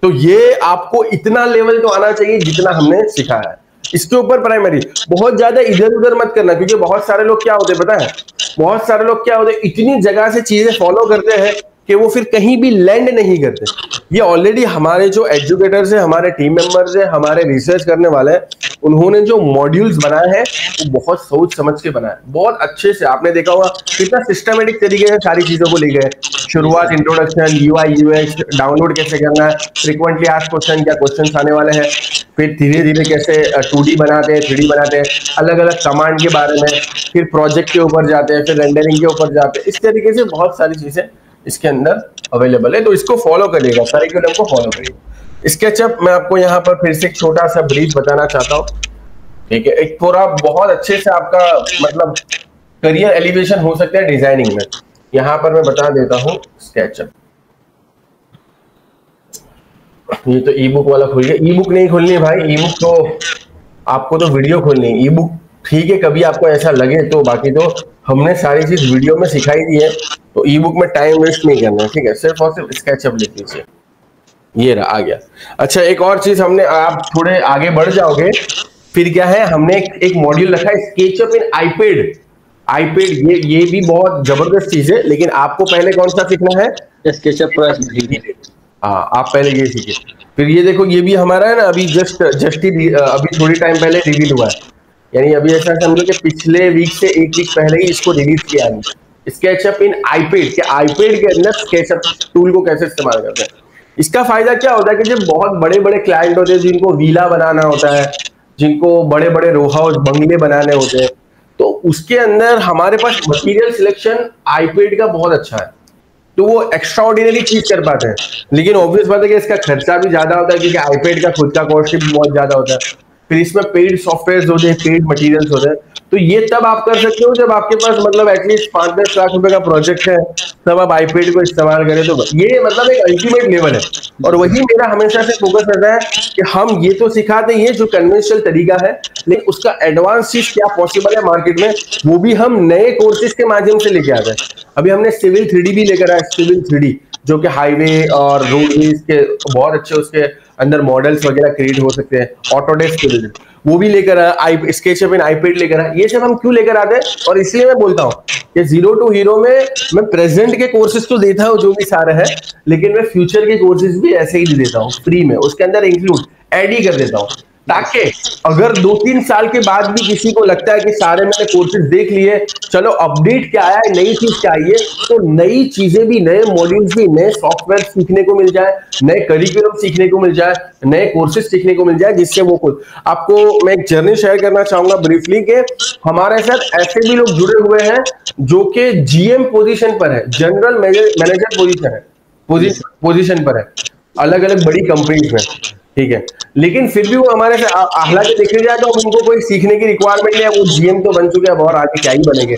तो ये आपको इतना लेवल तो आना चाहिए जितना हमने सिखाया है। इसके ऊपर प्राइमरी बहुत ज्यादा इधर उधर मत करना, क्योंकि बहुत सारे लोग क्या होते हैं पता है, बहुत सारे लोग क्या होते हैं, इतनी जगह से चीजें फॉलो करते हैं कि वो फिर कहीं भी लैंड नहीं करते। ये ऑलरेडी हमारे जो एजुकेटर्स हैं, हमारे टीम मेंबर्स हैं, हमारे रिसर्च करने वाले हैं, उन्होंने जो मॉड्यूल्स बनाए हैं वो बहुत सोच समझ के बनाए, बहुत अच्छे से। आपने देखा होगा कितना सिस्टमेटिक तरीके से सारी चीजों को ले गए। शुरुआत, इंट्रोडक्शन, UI UX, डाउनलोड कैसे करना है, फ्रीक्वेंटली आस्क्ड क्वेश्चन, क्या क्वेश्चन आने वाले हैं, फिर धीरे धीरे कैसे 2D बनाते हैं, 3D बनाते हैं, अलग अलग कमांड के बारे में, फिर प्रोजेक्ट के ऊपर जाते हैं, फिर रेंडरिंग के ऊपर जाते हैं। इस तरीके से बहुत सारी चीजें इसके अंदर अवेलेबल है, तो इसको फॉलो करिएगा, करिकुलम को फॉलो करिएगा। स्केचअप मैं आपको यहाँ पर फिर से एक छोटा सा ब्रीफ बताना चाहता हूँ, ठीक है, एक पूरा बहुत अच्छे से आपका मतलब करियर एलिवेशन हो सकता है डिजाइनिंग में। यहाँ पर मैं बता देता हूँ स्केचअप, ये तो ई बुक वाला खुल गया। ई बुक नहीं खोलनी है भाई, ई बुक तो आपको तो वीडियो खोलनी है। ई बुक ठीक है कभी आपको ऐसा लगे तो, बाकी तो हमने सारी चीज वीडियो में सिखाई दी है, तो ई बुक में टाइम वेस्ट नहीं करना है, ठीक है, सिर्फ और सिर्फ स्केचअप लिख लीजिए। ये रहा, आ गया। अच्छा, एक और चीज हमने, आप थोड़े आगे बढ़ जाओगे फिर क्या है, हमने एक मॉड्यूल रखा है स्केचअप इन आईपैड। आईपैड ये भी बहुत जबरदस्त चीज है, लेकिन आपको पहले कौन सा सीखना है, स्केचअप प्रो। हाँ, आप पहले ये सीखिए। फिर ये देखो, ये भी हमारा है ना, अभी जस्ट ही अभी थोड़ी टाइम पहले रिवील हुआ है, यानी अभी ऐसा समझो कि पिछले वीक से 1 वीक पहले ही इसको रिलीज किया है, स्केचअप इन आईपैड। के आईपैड के अंदर स्केचअप टूल को कैसे इस्तेमाल करते हैं। इसका फायदा क्या होता है कि जब बहुत बड़े बड़े क्लाइंट होते हैं, जिनको विला बनाना होता है, जिनको बड़े बड़े रो हाउस बंगले बनाने होते हैं, तो उसके अंदर हमारे पास मटेरियल सिलेक्शन आईपैड का बहुत अच्छा है, तो वो एक्स्ट्राऑर्डिनरी चीज कर पाते हैं। लेकिन ऑब्वियस बात है कि इसका खर्चा भी ज्यादा होता है, क्योंकि आईपैड का खुद का कॉस्ट भी बहुत ज्यादा होता है। फिर इसमें पेड सॉफ्टवेयर होते हैं, पेड मटेरियल्स होते हैं। तो ये तब आप कर सकते हो जब आपके पास मतलब एटलीस्ट 5-10 लाख रुपए का प्रोजेक्ट है, तब आप आईपैड को इस्तेमाल करें, तो ये मतलब एक अल्टीमेट लेवल है। और वही मेरा हमेशा से फोकस रहता है कि हम ये तो सिखाते ही है जो कन्वेंशनल तरीका है, लेकिन उसका एडवांस चीज क्या पॉसिबल है मार्केट में, वो भी हम नए कोर्सेज के माध्यम से लेके आते हैं। अभी हमने सिविल 3D भी लेकर आया, सिविल 3D, जो कि हाईवे और रोडवेज के बहुत अच्छे उसके अंदर मॉडल्स वगैरह क्रिएट हो सकते हैं, ऑटोडेस्क के लिए वो भी लेकर आया, स्केचअप इन आईपैड लेकर आया। ये सब हम क्यों लेकर आते हैं, और इसलिए मैं बोलता हूँ कि जीरो टू हीरो में मैं प्रेजेंट के कोर्सेज तो देता हूँ जो भी सारे हैं, लेकिन मैं फ्यूचर के कोर्सेज भी ऐसे ही देता हूँ फ्री में, उसके अंदर इंक्लूड ऐड ही कर देता हूँ, ताकि अगर 2-3 साल के बाद भी किसी को लगता है कि सारे मैंने कोर्सेज देख लिए, चलो अपडेट क्या आया है, नई चीज क्या आई है, तो नई चीजें भी, नए मॉड्यूल्स भी, नए सॉफ्टवेयर सीखने को मिल जाए, नए करिकुलम सीखने को मिल जाए, नए कोर्सेज सीखने को मिल जाए, जिससे वो खुद आपको मैं एक जर्नी शेयर करना चाहूंगा ब्रीफली के हमारे साथ ऐसे भी लोग जुड़े हुए हैं जो कि GM पोजीशन पर है, जनरल मैनेजर पोजीशन पर है, अलग अलग बड़ी कंपनीज में, ठीक है, लेकिन फिर भी वो हमारे से हालांकि देखने जाए तो अब उनको कोई सीखने की रिक्वायरमेंट नहीं है, वो GM तो बन चुके हैं, और आगे क्या ही बनेंगे।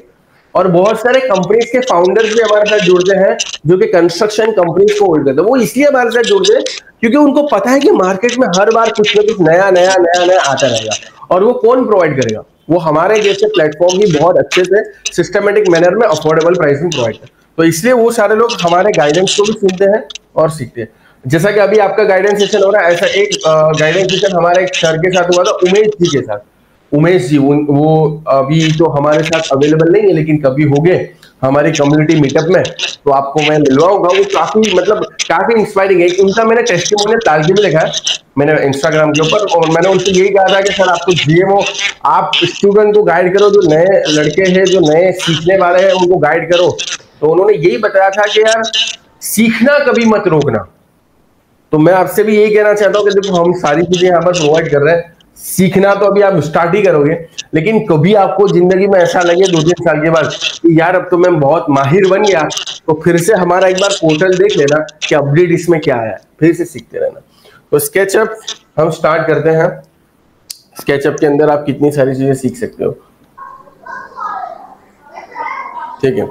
और बहुत सारे कंपनीज के फाउंडर्स भी हमारे साथ जुड़ते हैं जो कि कंस्ट्रक्शन कंपनीज को होल्ड करते हैं। वो इसलिए हमारे साथ जुड़ते हैं क्योंकि उनको पता है कि मार्केट में हर बार कुछ ना कुछ नया नया नया नया आता रहेगा, और वो कौन प्रोवाइड करेगा, वो हमारे जैसे प्लेटफॉर्म ही बहुत अच्छे से सिस्टमेटिक मैनर में अफोर्डेबल प्राइस में प्रोवाइड करते हैं। तो इसलिए वो सारे लोग हमारे गाइडेंस को भी सुनते हैं और सीखते हैं। जैसा कि अभी आपका गाइडेंस सेशन हो रहा है, ऐसा एक गाइडेंस सेशन हमारे एक सर के साथ हुआ था, उमेश जी के साथ। उमेश जी वो अभी तो हमारे साथ अवेलेबल नहीं है, लेकिन कभी हो गए हमारी कम्युनिटी मीटअप में, तो आपको मैं मिलवाऊंगा। वो काफी मतलब काफी इंस्पायरिंग है। उनका मैंने टेस्टिमोनियल डाल के भी देखा है मैंने इंस्टाग्राम के ऊपर, और मैंने उनसे यही कहा था कि सर आप तो जीएम हो, आप स्टूडेंट को गाइड करो, जो नए लड़के हैं जो नए सीखने वाले हैं उनको गाइड करो। तो उन्होंने यही बताया था कि यार सीखना कभी मत रोकना। तो मैं आपसे भी यही कहना चाहता हूँ कि देखो हम सारी चीजें यहाँ पर प्रोवाइड कर रहे हैं, सीखना तो अभी आप स्टार्ट ही करोगे, लेकिन कभी आपको जिंदगी में ऐसा लगे 2-3 साल के बाद कि यार अब तो मैं बहुत माहिर बन गया, तो फिर से हमारा एक बार पोर्टल देख लेना कि अपडेट इसमें क्या आया है, फिर से सीखते रहना। तो स्केचअप हम स्टार्ट करते हैं। स्केचअप के अंदर आप कितनी सारी चीजें सीख सकते हो, ठीक है।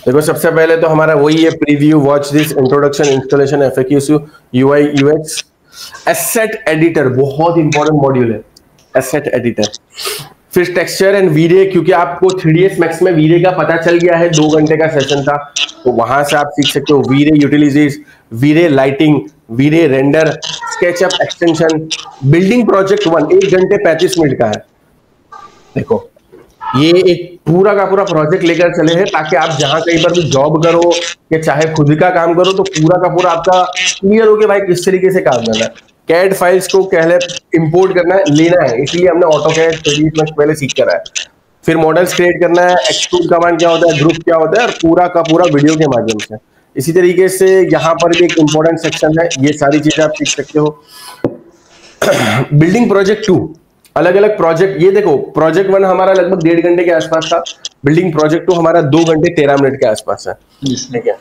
देखो सबसे पहले तो हमारा वही है, preview, watch this, introduction, installation, FAQs, UI UX, asset editor बहुत इंपॉर्टेंट मॉड्यूल है एसेट एडिटर। फिर टेक्सचर एंड वीरे, क्योंकि आपको 3ds मैक्स में वीरे का पता चल गया है, 2 घंटे का सेशन था, तो वहां से आप सीख सकते हो वीरे utilities, V Ray lighting, V Ray render, SketchUp extension. Building project 1 1 घंटे 35 मिनट का है। देखो ये एक पूरा का पूरा प्रोजेक्ट लेकर चले हैं, ताकि आप जहां कहीं पर भी जॉब करो या चाहे खुद का काम करो तो पूरा का पूरा आपका क्लियर हो कि भाई किस तरीके से काम करना है। कैड फाइल्स को पहले इंपोर्ट करना है, लेना है, इसलिए हमने ऑटोकैड 3ds मैक्स पहले सीख करा है। फिर मॉडल्स क्रिएट करना है, एक्सट्रूड कमांड क्या होता है, ग्रुप क्या होता है, और पूरा का पूरा वीडियो के माध्यम से। इसी तरीके से यहाँ पर भी एक इंपॉर्टेंट सेक्शन है, ये सारी चीजें आप सीख सकते हो। बिल्डिंग प्रोजेक्ट 2, अलग अलग प्रोजेक्ट। ये देखो प्रोजेक्ट 1 हमारा लगभग 1.5 घंटे के आसपास था, बिल्डिंग प्रोजेक्ट 2 हमारा 2 घंटे 13 मिनट के आसपास है, ठीक है।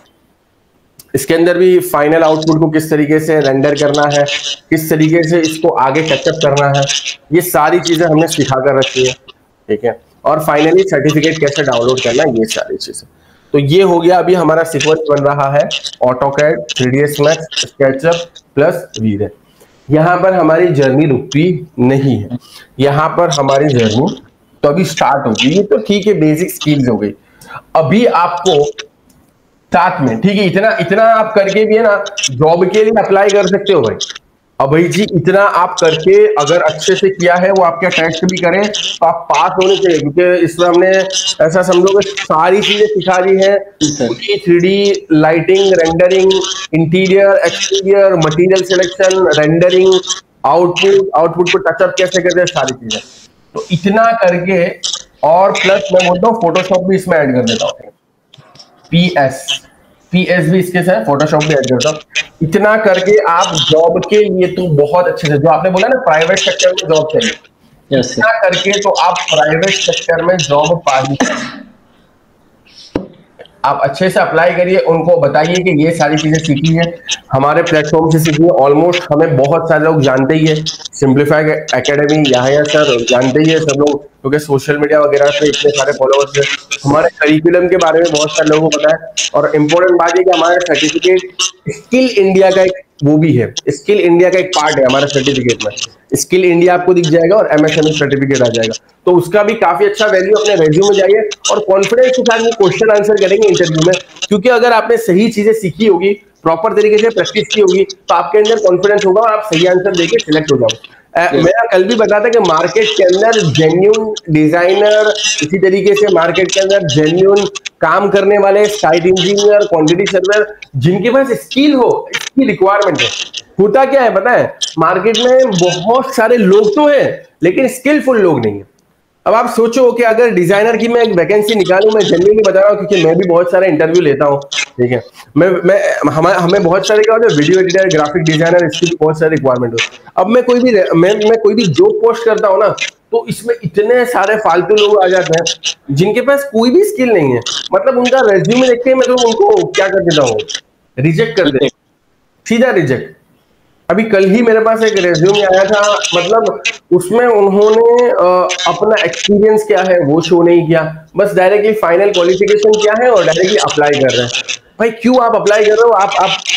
इसके अंदर भी फाइनल आउटपुट को किस तरीके से रेंडर करना है, किस तरीके से इसको आगे टचअप करना है, ये सारी चीजें हमने सिखा कर रखी है, ठीक है। और फाइनली सर्टिफिकेट कैसे डाउनलोड करना है, ये सारी चीजें। तो ये हो गया अभी हमारा सीक्वेंस बन रहा है, AutoCAD, 3ds max, SketchUp plus वीरे। यहाँ पर हमारी जर्नी रुकती नहीं है, यहाँ पर हमारी जर्नी तो अभी स्टार्ट होगी। ये तो ठीक है, बेसिक स्किल्स हो गई। अभी आपको साथ में, ठीक है, इतना इतना आप करके भी है ना जॉब के लिए अप्लाई कर सकते हो भाई। अभय जी इतना आप करके अगर अच्छे से किया है, वो आपका टेस्ट भी करें तो आप पास होने चाहिए, क्योंकि इसमें हमने ऐसा समझो कि सारी चीजें सिखा दी है, 3D lighting, rendering, interior, exterior, material selection, rendering, output को टचअप कैसे करते हैं, सारी चीजें। तो इतना करके, और प्लस मैं बोलता हूँ फोटोशॉप भी इसमें ऐड कर देता हूँ, पीएस भी इसके साथ फोटोशॉप भी ऐड करता हूं। इतना करके आप जॉब के लिए तो बहुत अच्छे से, जो आपने बोला ना प्राइवेट सेक्टर में जॉब चाहिए, इतना करके तो आप प्राइवेट सेक्टर में जॉब पा ही सकते। आप अच्छे से अप्लाई करिए, उनको बताइए कि ये सारी चीजें सीखी है, हमारे प्लेटफॉर्म से सीखी है। ऑलमोस्ट हमें बहुत सारे लोग जानते ही है, सिंप्लीफाई एकेडमी यहाँ सर जानते ही है सब लोग, क्योंकि सोशल मीडिया वगैरह पे इतने सारे फॉलोअर्स है। हमारे करिकुलम के बारे में बहुत सारे लोगों को पता है, और इम्पोर्टेंट बात है कि हमारा सर्टिफिकेट स्किल इंडिया का एक वो भी है, स्किल इंडिया का एक पार्ट है हमारे सर्टिफिकेट में। स्किल इंडिया आपको दिख जाएगा और एमएसएमई सर्टिफिकेट आ जाएगा, तो उसका भी काफी अच्छा वैल्यू अपने रेज्यूम में जाइए, और कॉन्फिडेंस के साथ वो क्वेश्चन आंसर करेंगे इंटरव्यू में, क्योंकि अगर आपने सही चीजें सीखी होगी, प्रॉपर तरीके से प्रैक्टिस की होगी, तो आपके अंदर कॉन्फिडेंस होगा और आप सही आंसर देके सिलेक्ट हो जाओगे। मेरा कल भी बता था कि मार्केट के अंदर जेन्युइन डिजाइनर, इसी तरीके से मार्केट के अंदर जेन्युइन काम करने वाले साइट इंजीनियर, क्वांटिटी सर्वर, जिनके पास स्किल हो, इसकी रिक्वायरमेंट है। होता क्या है पता है, मार्केट में बहुत सारे लोग तो हैं, लेकिन स्किलफुल लोग नहीं है। अब आप सोचो कि अगर डिजाइनर की मैं एक वैकेंसी निकालूं, मैं जेन्युइनली बता रहा हूं, क्योंकि मैं भी बहुत सारे इंटरव्यू लेता हूं, ठीक है। हमें बहुत सारे क्या होते हैं, वीडियो एडिटर, ग्राफिक डिजाइनर, इसकी बहुत सारे रिक्वायरमेंट होती है। अब मैं कोई भी जॉब पोस्ट करता हूं ना, तो इसमें इतने सारे फालतू लोग आ जाते हैं जिनके पास कोई भी स्किल नहीं है, मतलब उनका रेज्यूमे देख के मैं तो उनको क्या कर देता हूँ, रिजेक्ट कर देता, सीधा रिजेक्ट। अभी कल ही मेरे पास एक रेज्यूमे आया था, मतलब उसमें उन्होंने अपना एक्सपीरियंस क्या है वो शो नहीं किया, बस डायरेक्टली फाइनल क्वालिफिकेशन क्या है और डायरेक्टली अप्लाई कर रहे हैं। भाई क्यों आप अप्लाई कर रहे हो,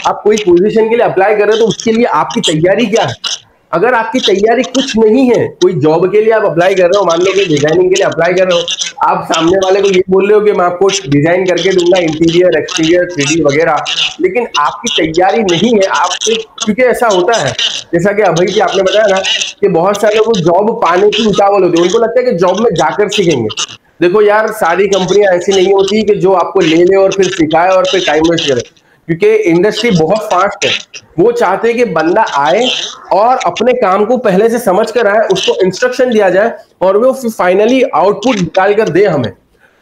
आप कोई पोजीशन के लिए अप्लाई कर रहे हो, तो उसके लिए आपकी तैयारी क्या है। अगर आपकी तैयारी कुछ नहीं है, कोई जॉब के लिए आप अप्लाई कर रहे हो, मान लो कि डिजाइनिंग के लिए अप्लाई कर रहे हो, आप सामने वाले को ये बोल रहे हो कि मैं आपको डिजाइन करके दूंगा, इंटीरियर, एक्सटीरियर, 3D वगैरह, लेकिन आपकी तैयारी नहीं है। आप, क्योंकि ऐसा होता है, जैसा कि अभय जी आपने बताया ना कि बहुत सारे लोग जॉब पाने की उतावल होती है, उनको लगता है कि जॉब में जाकर सीखेंगे, देखो यार, सारी कंपनियां ऐसी नहीं होती कि जो आपको ले ले और फिर सिखाए और फिर टाइम वेस्ट करे, क्योंकि इंडस्ट्री बहुत फास्ट है। वो चाहते हैं कि बंदा आए और अपने काम को पहले से समझ कर आए, उसको इंस्ट्रक्शन दिया जाए और वो फाइनली आउटपुट निकाल कर दे हमें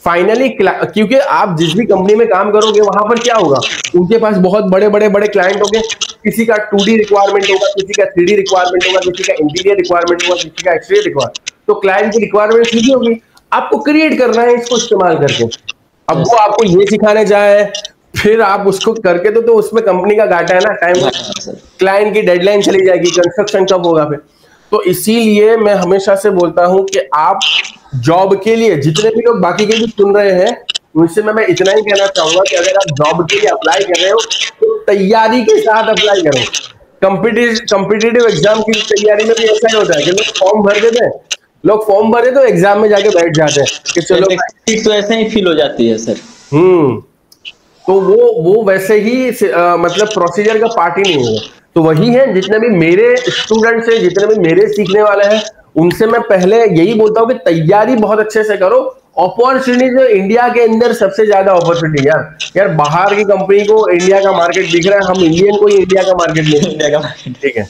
फाइनली। क्योंकि आप जिस भी कंपनी में काम करोगे वहां पर क्या होगा, उनके पास बहुत बड़े बड़े बड़े क्लाइंट होंगे। किसी का 2D रिक्वायरमेंट होगा, किसी का 3D रिक्वायरमेंट होगा, किसी का इंटीरियर रिक्वायरमेंट होगा, किसी का एक्सटीरियर रिक्वायरमेंट। तो क्लाइंट की रिक्वायरमेंट सीधी होगी, आपको क्रिएट करना है इसको इस्तेमाल करके। अब वो आपको ये सिखाने जाए फिर आप उसको करके तो उसमें कंपनी का घाटा है ना, टाइम, क्लाइंट की डेडलाइन चली जाएगी, कंस्ट्रक्शन कब होगा फिर। तो इसीलिए मैं हमेशा से बोलता हूं कि आप जॉब के लिए, जितने भी लोग बाकी के भी सुन रहे हैं उनसे मैं इतना ही कहना चाहूंगा कि अगर आप जॉब के लिए अप्लाई कर रहे हो तो तैयारी के साथ अप्लाई करो। कॉम्पिटिटिव एग्जाम की तैयारी में भी ऐसा ही होता है कि लोग फॉर्म भर देते हैं, लोग फॉर्म भरे तो एग्जाम में जाके बैठ जाते हैं कि चलो, तो ऐसे ही फील हो जाती है सर। तो वो वैसे ही मतलब प्रोसीजर का पार्ट ही नहीं होगा। तो वही है, जितने भी मेरे स्टूडेंट्स हैं, जितने भी मेरे सीखने वाले हैं, उनसे मैं पहले यही बोलता हूँ कि तैयारी बहुत अच्छे से करो। अपॉर्चुनिटी इंडिया के अंदर सबसे ज्यादा अपॉर्चुनिटी यार बाहर की कंपनी को इंडिया का मार्केट दिख रहा है, हम इंडियन को ही इंडिया का मार्केट नहीं दिख रहा, ठीक है।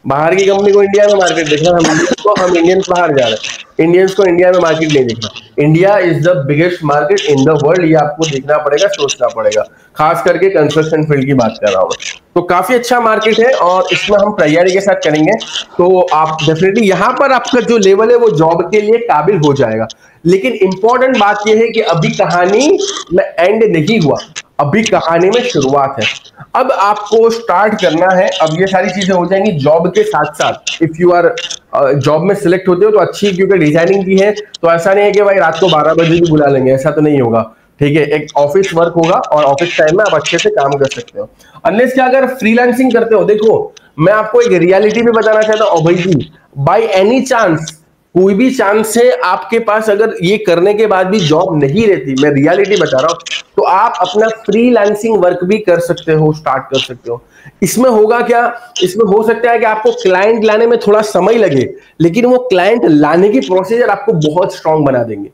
बाहर की कंपनी को इंडिया में मार्केट दिख रहा है, हम इंडियंस बाहर जा रहे हैं, इंडियंस को इंडिया में मार्केट नहीं दिख रहा। India is the biggest market in the world, ये आपको देखना पड़ेगा, सोचना पड़ेगा। खास करके कंस्ट्रक्शन फील्ड की बात कर रहा हूँ। तो काफी अच्छा मार्केट है और इसमें हम तैयारी के साथ करेंगे तो आप डेफिनेटली यहाँ पर आपका जो लेवल है वो जॉब के लिए काबिल हो जाएगा। लेकिन इंपॉर्टेंट बात यह है कि अभी कहानी में एंड नहीं हुआ, अभी कहानी में शुरुआत है। अब आपको स्टार्ट करना है। अब ये सारी चीजें हो जाएंगी जॉब के साथ साथ। इफ यू आर जॉब में सिलेक्ट होते हो तो अच्छी, क्योंकि डिजाइनिंग की है तो ऐसा नहीं है कि भाई रात को 12 बजे भी बुला लेंगे, ऐसा तो नहीं होगा, ठीक है। एक ऑफिस वर्क होगा और ऑफिस टाइम में आप अच्छे से काम कर सकते हो। अनलेस क्या अगर फ्रीलांसिंग करते हो, देखो मैं आपको एक रियलिटी भी बताना चाहता हूँ अभय जी, बाय एनी चांस, कोई भी चांस है आपके पास, अगर ये करने के बाद भी जॉब नहीं रहती, मैं रियलिटी बता रहा हूं, तो आप अपना फ्रीलांसिंग वर्क भी कर सकते हो, स्टार्ट कर सकते हो। इसमें होगा क्या, इसमें हो सकता है कि आपको क्लाइंट लाने में थोड़ा समय लगे, लेकिन वो क्लाइंट लाने की प्रोसीजर आपको बहुत स्ट्रांग बना देंगे।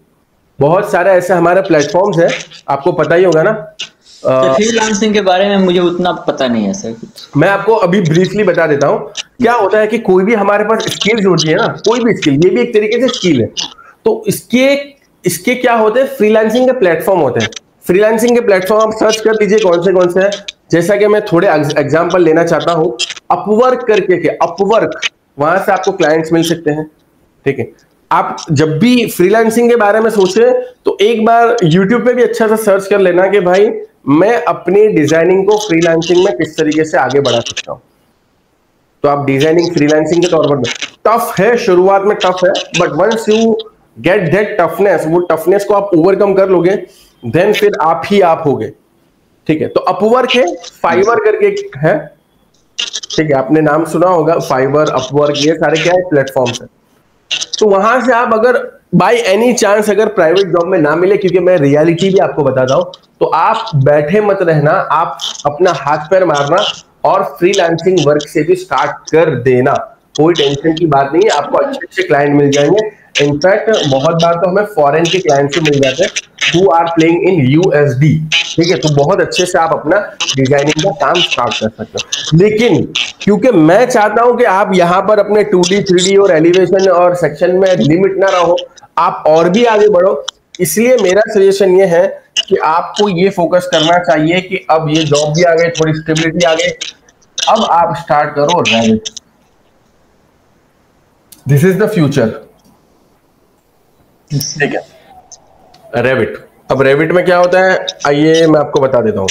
बहुत सारे ऐसे हमारे प्लेटफॉर्म्स हैं, आपको पता ही होगा ना। फ्रीलांसिंग के बारे में मुझे उतना पता नहीं है सर। मैं आपको अभी ब्रीफली बता देता हूं। क्या होता है कि कोई भी हमारे पास स्किल्स होती है ना, कोई भी स्किल, ये भी एक तरीके से स्किल है। तो इसके क्या होते हैं, फ्रीलांसिंग के प्लेटफॉर्म होते हैं। फ्रीलांसिंग के प्लेटफॉर्म आप सर्च कर लीजिए कौन से हैं। जैसा कि मैं थोड़े एग्जांपल लेना चाहता हूं, अपवर्क करके के, अपवर्क, वहां से आपको क्लाइंट्स मिल सकते हैं, ठीक है। आप जब भी फ्रीलांसिंग के बारे में सोचे तो एक बार यूट्यूब पे भी अच्छा सा सर्च कर लेना कि भाई मैं अपनी डिजाइनिंग को फ्रीलांसिंग में किस तरीके से आगे बढ़ा सकता हूं। तो आप डिजाइनिंग फ्रीलांसिंग के तौर पर, टफ है, शुरुआत में टफ है, but once you get that toughness, वो टफनेस को आप ओवरकम कर लोगे, देन फिर आप ही आप होगे, ठीक है। तो अपवर्क है, फाइवर करके है, ठीक है, आपने नाम सुना होगा, फाइवर, अपवर्क, ये सारे क्या है, प्लेटफॉर्म्स है। तो वहां से आप अगर बाय एनी चांस अगर प्राइवेट जॉब में ना मिले, क्योंकि मैं रियलिटी भी आपको बताता हूं, तो आप बैठे मत रहना, आप अपना हाथ पैर मारना और फ्रीलांसिंग वर्क से भी स्टार्ट कर देना। कोई टेंशन की बात नहीं है, आपको अच्छे अच्छे क्लाइंट मिल जाएंगे। इनफैक्ट बहुत बार तो हमें फॉरेन के क्लाइंट से मिल जाते हैं who are playing in USD, ठीक है। तो बहुत अच्छे से आप अपना डिजाइनिंग का काम स्टार्ट कर सकते हो। लेकिन क्योंकि मैं चाहता हूं कि आप यहां पर अपने 2D 3D और एलिवेशन और सेक्शन में लिमिट ना रहो, आप और भी आगे बढ़ो। इसलिए मेरा सजेशन ये है कि आपको ये फोकस करना चाहिए कि अब ये जॉब भी आ गई, थोड़ी स्टेबिलिटी आ गई, अब आप स्टार्ट करो Revit. This is the future, ठीक है, रेविट। अब रेविट में क्या होता है, आइए मैं आपको बता देता हूं।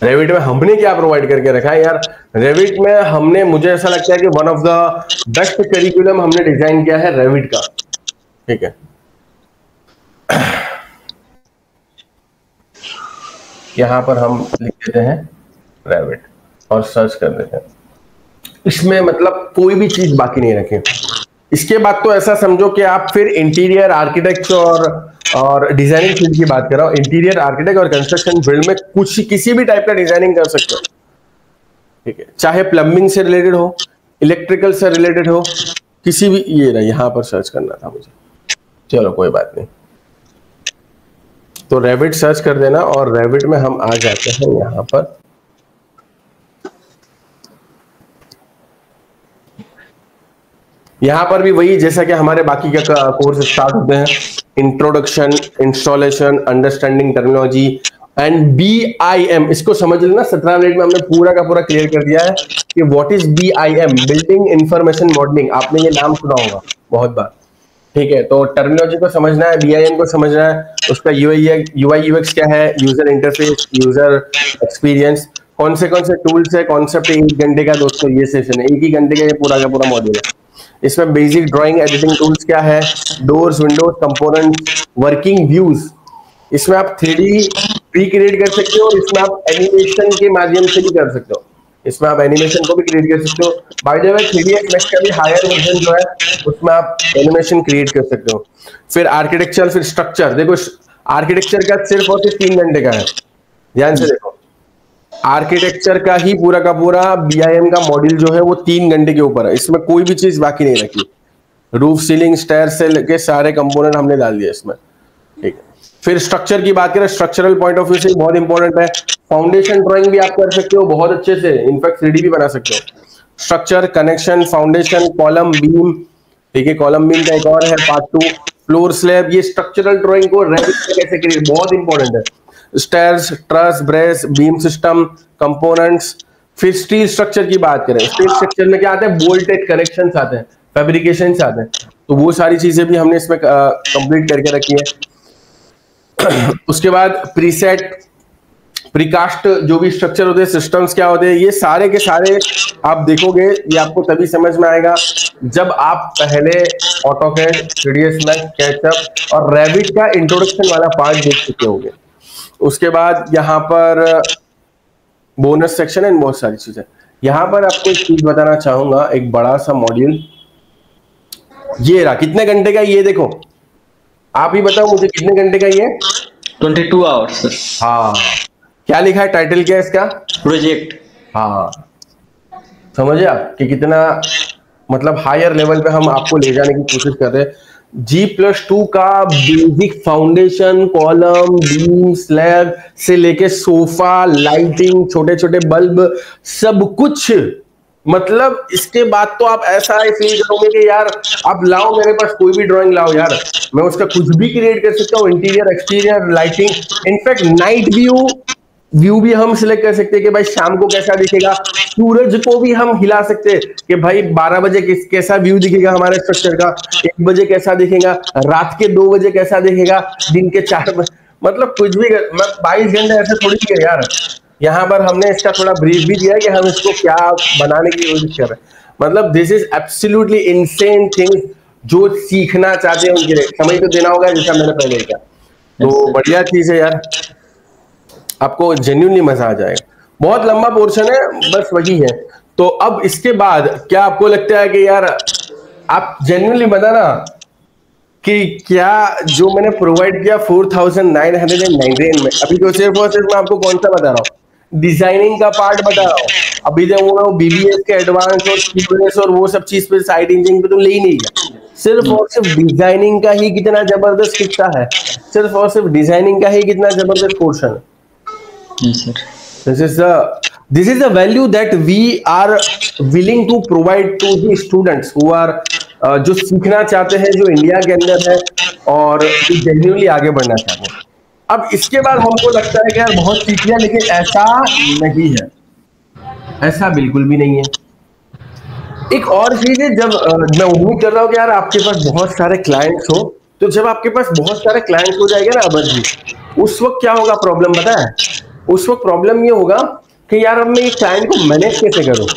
रेविट में हमने क्या प्रोवाइड करके रखा है यार, रेविट में हमने, मुझे ऐसा लगता है कि one of the best curriculum हमने डिजाइन किया है रेविट का, ठीक है। यहां पर हम लिख देते हैं रेविट और सर्च कर देते हैं। इसमें मतलब कोई भी चीज बाकी नहीं रखें। इसके बाद तो ऐसा समझो कि आप फिर इंटीरियर आर्किटेक्चर और डिजाइनिंग फील्ड की बात कर रहा हूं। इंटीरियर आर्किटेक्ट और कंस्ट्रक्शन फील्ड में कुछ किसी भी टाइप का डिजाइनिंग कर सकते हो, ठीक है। चाहे प्लम्बिंग से रिलेटेड हो, इलेक्ट्रिकल से रिलेटेड हो, किसी भी, ये ना यहां पर सर्च करना था मुझे, चलो कोई बात नहीं। तो रेविट सर्च कर देना और रेविट में हम आ जाते हैं यहाँ पर। यहाँ पर भी वही जैसा कि हमारे बाकी का कोर्स स्टार्ट होते हैं, introduction, installation, understanding terminology and BIM। इसको समझ लेना, 17 मिनट में हमने पूरा का पूरा क्लियर कर दिया है कि what is BIM, building information modelling. आपने ये नाम सुना होगा बहुत बार, ठीक है। तो टर्मिनोलॉजी को समझना है, BIM को समझना है, उसका UI UX क्या है, यूजर इंटरफेस, यूजर एक्सपीरियंस, कौन से टूल्स है, कॉन्सेप्ट। 1 घंटे का दोस्तों ये सेशन है, 1 ही घंटे का ये पूरा का पूरा मॉड्यूल है। इसमें बेसिक ड्राइंग एडिटिंग टूल्स क्या है, doors, Windows, components, working views. इसमें आप 3D प्री क्रिएट कर सकते हो और इसमें आप एनिमेशन के माध्यम से भी कर सकते हो। इसमें आप एनिमेशन को भी क्रिएट कर सकते हो। By the way 3ds Max का भी हायर वर्जन जो है उसमें आप एनिमेशन क्रिएट कर सकते हो। फिर आर्किटेक्चर, फिर स्ट्रक्चर। देखो आर्किटेक्चर का सिर्फ और सिर्फ 3 घंटे का है, ध्यान से देखो। आर्किटेक्चर का ही पूरा का पूरा BIM का मॉड्यूल जो है वो 3 घंटे के ऊपर है। इसमें कोई भी चीज बाकी नहीं रखी। रूफ, सीलिंग, स्टेयर से लेके सारे कंपोनेंट हमने डाल दिए इसमें, ठीक है। फिर स्ट्रक्चर की बात करें, स्ट्रक्चरल पॉइंट ऑफ व्यू से बहुत इंपॉर्टेंट है। फाउंडेशन ड्राइंग भी आप कर सकते हो बहुत अच्छे से, इनफैक्ट 3D भी बना सकते हो। Structure, connection, foundation, column, beam, ठीक है। कॉलम बीम का एक और है पार्ट 2। फ्लोर स्लैब, ये स्ट्रक्चरल ड्राइंग को रेविट में कैसे क्रिएट, बहुत इंपॉर्टेंट है। Stairs, truss, brace, beam system, components. फिर स्टील स्ट्रक्चर की बात करें, स्टील स्ट्रक्चर में क्या आते हैं, बोल्टेड कनेक्शंस आते हैं, फैब्रिकेशंस आते हैं। तो वो सारी चीजें भी हमने इसमें कंप्लीट करके रखी है। उसके बाद प्रीसेट, प्रीकास्ट, जो भी स्ट्रक्चर होते हैं, सिस्टम्स क्या होते हैं, ये सारे के सारे आप देखोगे, ये आपको तभी समझ में आएगा जब आप पहले ऑटोकैड, 3ds Max, स्केचअप और रेविट का इंट्रोडक्शन वाला पार्ट देख चुके होंगे। उसके बाद यहाँ पर बोनस सेक्शन है, बहुत सारी चीजें। यहाँ पर आपको एक चीज बताना चाहूंगा, एक बड़ा सा मॉड्यूल ये रहा। कितने घंटे का ये देखो, आप ही बताओ मुझे कितने घंटे का ये? 22 आवर्स। हाँ, क्या लिखा है, टाइटल क्या है इसका? प्रोजेक्ट। हाँ, समझे आप कि कितना मतलब हायर लेवल पे हम आपको ले जाने की कोशिश कर रहे हैं। G+2 का basic foundation, column, beam, slab से लेके सोफा, लाइटिंग, छोटे छोटे बल्ब, सब कुछ। मतलब इसके बाद तो आप ऐसा फील करोगे कि यार आप लाओ मेरे पास कोई भी ड्राइंग लाओ यार, मैं उसका कुछ भी क्रिएट कर सकता हूँ। Interior, exterior, lighting, in fact night view भी हम सिलेक्ट कर सकते हैं कि भाई शाम को कैसा दिखेगा। सूरज को भी हम हिला सकते हैं कि भाई 12 बजे कैसा व्यू दिखेगा हमारे स्ट्रक्चर का, 1 बजे कैसा दिखेगा, रात के 2 बजे कैसा दिखेगा, दिन के 4 बजे, मतलब कुछ भी। 22 घंटे ऐसे थोड़ी है यार। यहाँ पर हमने इसका थोड़ा ब्रीफ भी दिया कि हम इसको क्या बनाने की कोशिश कर रहे हैं। मतलब this is absolutely insane thing. जो सीखना चाहते हैं उनके लिए समय तो देना होगा, जैसा मैंने पहले कहा। तो बढ़िया चीज है यार, आपको जेन्युइनली मजा आ जाएगा। बहुत लंबा पोर्शन है, बस वही है। तो अब इसके बाद क्या आपको लगता है कि यार आप जेन्युइनली बताना कि क्या जो मैंने प्रोवाइड किया 4999 में, अभी तो सिर्फ और सिर्फ मैं आपको कौन सा बता रहा हूँ, डिजाइनिंग का पार्ट बता रहा हूँ। अभी जब वो BBS के एडवांस और QS और वो सब चीज पे, साइड इंजीनियरिंग पे तुम ले ही नहीं गया। सिर्फ और सिर्फ डिजाइनिंग का ही कितना जबरदस्त किस्सा है, सिर्फ और सिर्फ डिजाइनिंग का ही कितना जबरदस्त पोर्शन है। This is the value that we are willing to provide to the students who are जो सीखना चाहते हैं, जो इंडिया के अंदर है और जो जेन्युइनली आगे बढ़ना चाहते हैं। अब इसके बाद हमको लगता है कि यार बहुत सीख लिया, लेकिन ऐसा नहीं है, ऐसा बिल्कुल भी नहीं है। एक और चीज है, जब मैं उम्मीद कर रहा हूँ कि यार आपके पास बहुत सारे क्लाइंट्स हो, तो जब आपके पास बहुत सारे क्लाइंट्स हो जाएंगे ना अबर जी, उस वक्त क्या होगा प्रॉब्लम पता है? उस वक्त प्रॉब्लम ये होगा कि यार अब मैं एक क्लाइंट को मैनेज कैसे करूं,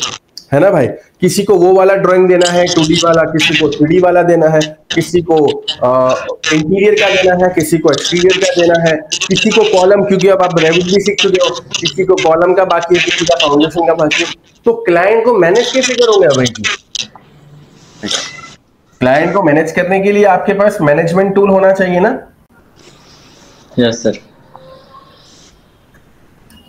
है ना भाई। किसी को वो वाला ड्राइंग देना है 2D वाला, किसी को 3D वाला देना है, किसी को इंटीरियर का देना है, किसी को एक्सटीरियर का देना है, किसी को कॉलम, क्योंकि अब आप रेविट भी सीख चुके हो, किसी को कॉलम का बाकी है, किसी का फाउंडेशन का बाकी है। तो क्लाइंट को मैनेज कैसे करोगे भाई जी? क्लाइंट को मैनेज करने के लिए आपके पास मैनेजमेंट टूल होना चाहिए ना। Yes sir.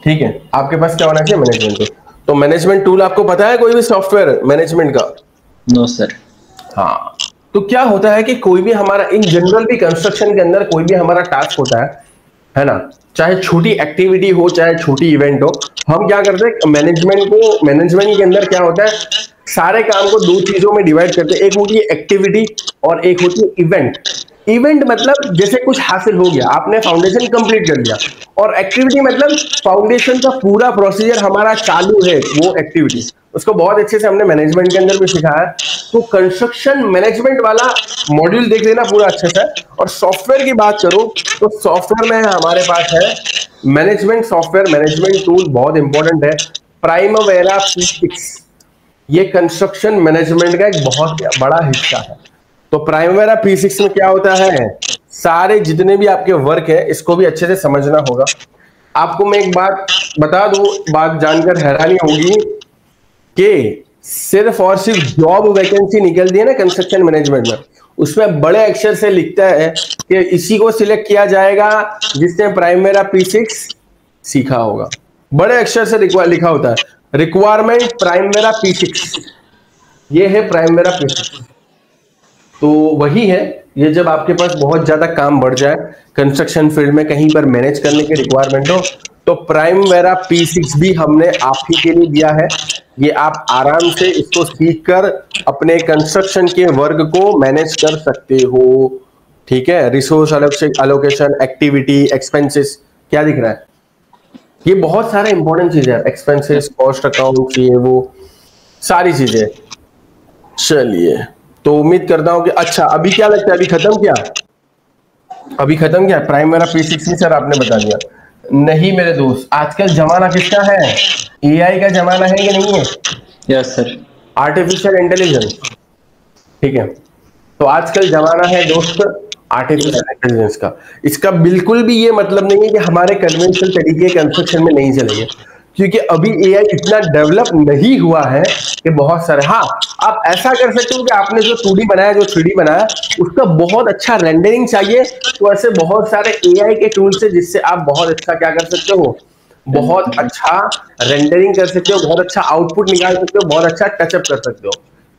ठीक है, आपके पास क्या होना चाहिए? Management tool. तो मैनेजमेंट टूल आपको पता है कोई भी सॉफ्टवेयर मैनेजमेंट का? No sir. हाँ, तो क्या होता है कि कोई भी हमारा इन जनरल भी कंस्ट्रक्शन के अंदर कोई भी हमारा टास्क होता है ना, चाहे छोटी एक्टिविटी हो चाहे छोटी इवेंट हो, हम क्या करते हैं मैनेजमेंट के अंदर क्या होता है, सारे काम को दो चीजों में डिवाइड करते हैं, एक होती है एक्टिविटी और एक होती है इवेंट। इवेंट मतलब जैसे कुछ हासिल हो गया, आपने फाउंडेशन कंप्लीट कर लिया, और एक्टिविटी मतलब फाउंडेशन का पूरा प्रोसीजर हमारा चालू है, वो एक्टिविटी। उसको बहुत अच्छे से हमने मैनेजमेंट के अंदर भी सिखाया। तो कंस्ट्रक्शन मैनेजमेंट वाला मॉड्यूल देख लेना पूरा अच्छे से। और सॉफ्टवेयर की बात करूं तो सॉफ्टवेयर में हमारे पास है मैनेजमेंट सॉफ्टवेयर, मैनेजमेंट टूल बहुत इंपॉर्टेंट है, प्राइमवेरा P6। ये कंस्ट्रक्शन मैनेजमेंट का एक बहुत बड़ा हिस्सा है। तो प्राइमवेरा P6 में क्या होता है, सारे जितने भी आपके वर्क है इसको भी अच्छे से समझना होगा। आपको मैं एक बात बता दूं, बात जानकर हैरानी होगी कि सिर्फ और सिर्फ जॉब वैकेंसी निकलती है ना कंस्ट्रक्शन मैनेजमेंट में, उसमें बड़े अक्षर से लिखता है कि इसी को सिलेक्ट किया जाएगा जिसने प्राइमवेरा P6 सीखा होगा। बड़े अक्षर से लिखा होता है, रिक्वायरमेंट प्राइमवेरा P6, ये है प्राइमवेरा P6। तो वही है, ये जब आपके पास बहुत ज्यादा काम बढ़ जाए कंस्ट्रक्शन फील्ड में, कहीं पर मैनेज करने की रिक्वायरमेंट हो, तो प्राइमवेरा P6 भी हमने आप ही के लिए दिया है। ये आप आराम से इसको सीख कर अपने कंस्ट्रक्शन के वर्क को मैनेज कर सकते हो। ठीक है, रिसोर्स अलोकेशन, एक्टिविटी, एक्सपेंसेस, क्या दिख रहा है, ये बहुत सारे इंपॉर्टेंट चीजें हैं, एक्सपेंसेस, कॉस्ट अकाउंट, ये वो सारी चीजें। चलिए, तो उम्मीद करता हूं कि अच्छा अभी क्या लगता है, अभी खत्म क्या प्राइमवेरा P6 में? सर आपने बता दिया। नहीं मेरे दोस्त, आजकल जमाना किसका है, एआई का जमाना है कि नहीं है? Yes sir, artificial intelligence. ठीक है, तो आजकल जमाना है दोस्त आर्टिफिशियल इंटेलिजेंस का। इसका बिल्कुल भी ये मतलब नहीं है कि हमारे कन्वेंशनल तरीके कंस्ट्रक्शन में नहीं चलेंगे, क्योंकि अभी एआई इतना डेवलप नहीं हुआ है कि बहुत सारे, हाँ आप ऐसा कर सकते हो कि आपने जो 2D बनाया, जो 3D बनाया, उसका बहुत अच्छा रेंडरिंग चाहिए, तो ऐसे बहुत सारे एआई के टूल्स है जिससे आप बहुत अच्छा क्या कर सकते हो, बहुत अच्छा रेंडरिंग कर सकते हो, बहुत अच्छा आउटपुट निकाल सकते हो, बहुत अच्छा टचअप कर सकते हो।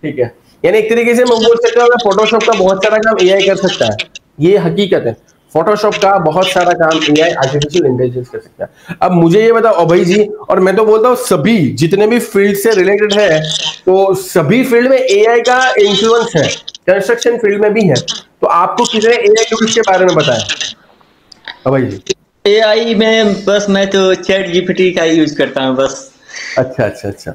ठीक है, यानी एक तरीके से मैं बोल सकता हूँ फोटोशॉप का बहुत सारा काम एआई कर सकता है, ये हकीकत है। फोटोशॉप का बहुत सारा काम एआई, आर्टिफिशियल इंटेलिजेंस कर सकता है। अब मुझे ये बताओ अभय जी, और मैं तो बोलता हूँ सभी जितने भी फील्ड से रिलेटेड है, तो सभी फील्ड में एआई का इन्फ्लुएंस है, कंस्ट्रक्शन फील्ड में भी है। तो आपको किसने एआई टूल्स के बारे में बताया अभय जी? एआई में बस मैं तो चैट जीपीटी का यूज करता हूँ बस। अच्छा,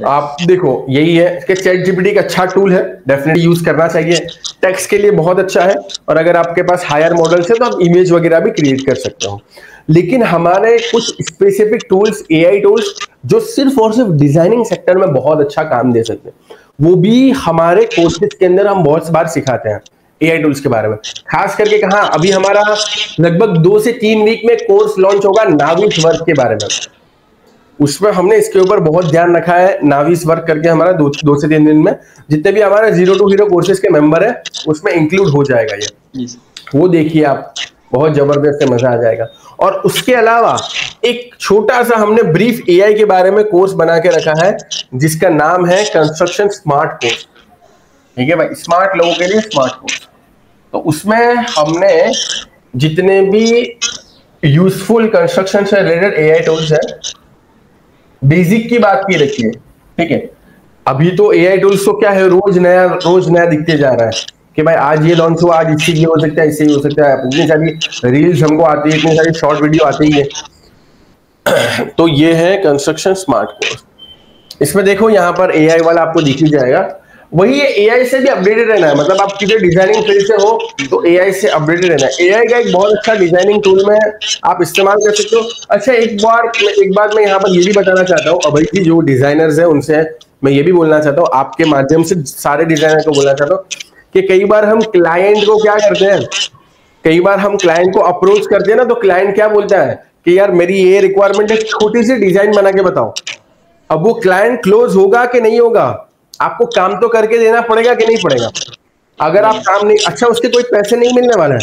आप देखो यही है कि चैट जीपीटी का अच्छा टूल है, डेफिनेटली यूज करना चाहिए, टेक्स्ट के लिए बहुत अच्छा है, और अगर आपके पास हायर मॉडल्स है तो आप इमेज वगैरह भी क्रिएट कर सकते हो। लेकिन हमारे कुछ स्पेसिफिक टूल्स, एआई टूल्स, जो सिर्फ और सिर्फ डिजाइनिंग सेक्टर में बहुत अच्छा काम दे सकते हैं, वो भी हमारे कोर्सेज के अंदर हम बहुत बार सिखाते हैं एआई टूल्स के बारे में। खास करके कहा, अभी हमारा लगभग 2 से 3 वीक में कोर्स लॉन्च होगा नाविस वर्क के बारे में। उसमें हमने इसके ऊपर बहुत ध्यान रखा है, नाविस वर्क करके हमारा 2 से 3 दिन में जितने भी हमारे 0 to Hero कोर्सेज के मेंबर है उसमें इंक्लूड हो जाएगा ये। वो देखिए आप, बहुत जबरदस्त है, मजा आ जाएगा। और उसके अलावा एक छोटा सा हमने ब्रीफ एआई के बारे में कोर्स बना के रखा है जिसका नाम है कंस्ट्रक्शन स्मार्ट कोर्स। ठीक है भाई, स्मार्ट लोगों के लिए स्मार्ट कोर्स। तो उसमें हमने जितने भी यूजफुल कंस्ट्रक्शन से रिलेटेड एआई टूल्स है, बेसिक की बात की रखी है। ठीक है, अभी तो एआई टूल्स तो क्या है, रोज नया दिखते जा रहा है कि भाई आज ये लॉन्च हुआ, आज इससे ये हो सकता है, इससे ये हो सकता है, इतनी सारी रील्स हमको आती है, इतनी सारी शॉर्ट वीडियो आती है। तो ये है कंस्ट्रक्शन स्मार्ट कोर्स। इसमें देखो यहाँ पर एआई वाला आपको दिख ही जाएगा, वही है, एआई से भी अपडेटेड रहना है। मतलब आप किसी डिजाइनिंग फील्ड से हो तो एआई से अपडेटेड रहना है। एआई का एक बहुत अच्छा डिजाइनिंग टूल में आप इस्तेमाल कर सकते हो। अच्छा, एक बात मैं यहाँ पर ये भी बताना चाहता हूँ अभय जी, जो डिजाइनर्स है उनसे मैं ये भी बोलना चाहता हूँ, आपके माध्यम से सारे डिजाइनर को बोलना चाहता हूँ कि कई बार हम क्लाइंट को क्या करते हैं, कई बार हम क्लाइंट को अप्रोच करते हैं ना, तो क्लाइंट क्या बोलता है कि यार मेरी ये रिक्वायरमेंट है, छोटी सी डिजाइन बना के बताओ। अब वो क्लाइंट क्लोज होगा कि नहीं होगा, आपको काम तो करके देना पड़ेगा कि नहीं पड़ेगा। अगर आप काम नहीं, अच्छा उसके कोई पैसे नहीं मिलने वाला है,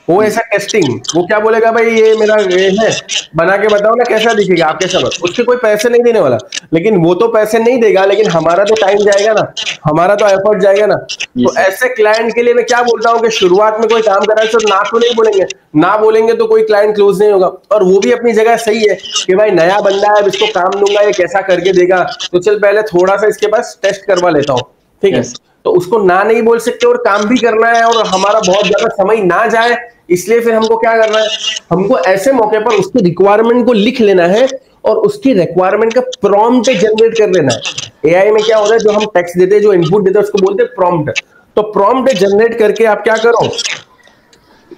वो ऐसा टेस्टिंग, वो क्या बोलेगा भाई ये मेरा ये है, बना के बताओ ना कैसा दिखेगा आपके समझ, उसके कोई पैसे नहीं देने वाला, लेकिन वो तो पैसे नहीं देगा, लेकिन हमारा तो टाइम जाएगा ना, हमारा तो एफर्ट जाएगा ना। तो ऐसे क्लाइंट के लिए मैं क्या बोलता हूँ कि शुरुआत में कोई काम कर रहा है तो ना तो नहीं बोलेंगे, ना बोलेंगे तो कोई क्लाइंट क्लोज नहीं होगा। और वो भी अपनी जगह सही है कि भाई नया बंदा है, इसको काम दूंगा, ये कैसा करके देगा, तो चल पहले थोड़ा सा इसके पास टेस्ट करवा लेता हूँ, ठीक है। तो उसको ना नहीं बोल सकते और काम भी करना है और हमारा बहुत ज्यादा समय ना जाए, इसलिए फिर हमको क्या करना है, हमको ऐसे मौके पर उसकी रिक्वायरमेंट को लिख लेना है और उसकी रिक्वायरमेंट का प्रॉम्प्ट जनरेट कर लेना है। एआई में क्या होता है, जो हम टेक्स्ट देते हैं, जो इनपुट देते हैं, उसको बोलते हैं प्रॉम्प्ट। तो प्रॉम्प्ट जनरेट करके आप क्या करो,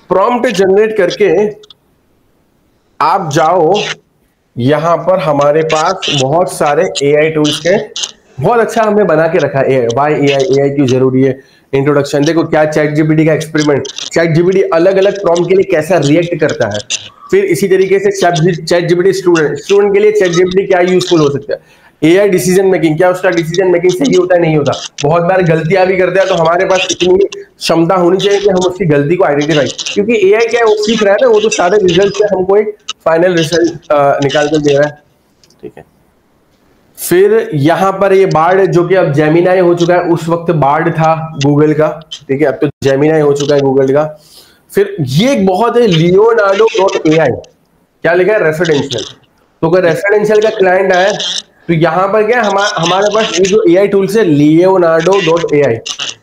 प्रॉम्प्ट जनरेट करके आप जाओ, यहां पर हमारे पास बहुत सारे एआई टूल्स के, बहुत अच्छा हमने बना के रखा है। वाई एआई क्यों जरूरी है, इंट्रोडक्शन देखो क्या चैट जीपीटी का एक्सपेरिमेंट, चैट जीपीटी अलग अलग प्रॉम्प्ट के लिए कैसा रिएक्ट करता है। फिर इसी तरीके से चैट जीपीटी स्टूडेंट के लिए चैट जीपीटी क्या यूजफुल हो सकता है। एआई डिसीजन मेकिंग, क्या उसका डिसीजन मेकिंग सही होता है नहीं होता, बहुत बार गलतियां भी करते हैं, तो हमारे पास इतनी क्षमता होनी चाहिए कि हम उसकी गलती को आइडेंटिफाई, क्योंकि एआई क्या है, वो सीख रहा है ना, वो तो सारे रिजल्ट से हमको एक फाइनल रिजल्ट निकाल कर दे रहा है, ठीक है। फिर यहां पर ये बार्ड, जो कि अब जेमिनाई हो चुका है, उस वक्त बार्ड था गूगल का, ठीक है, अब तो जेमिनाई हो चुका है गूगल का। फिर ये एक बहुत है leonardo.ai, क्या लिखा है, रेसिडेंशियल। तो अगर रेसिडेंशियल का क्लाइंट आया तो यहां पर क्या हमारे पास ये जो एआई टूल्स है leonardo.ai,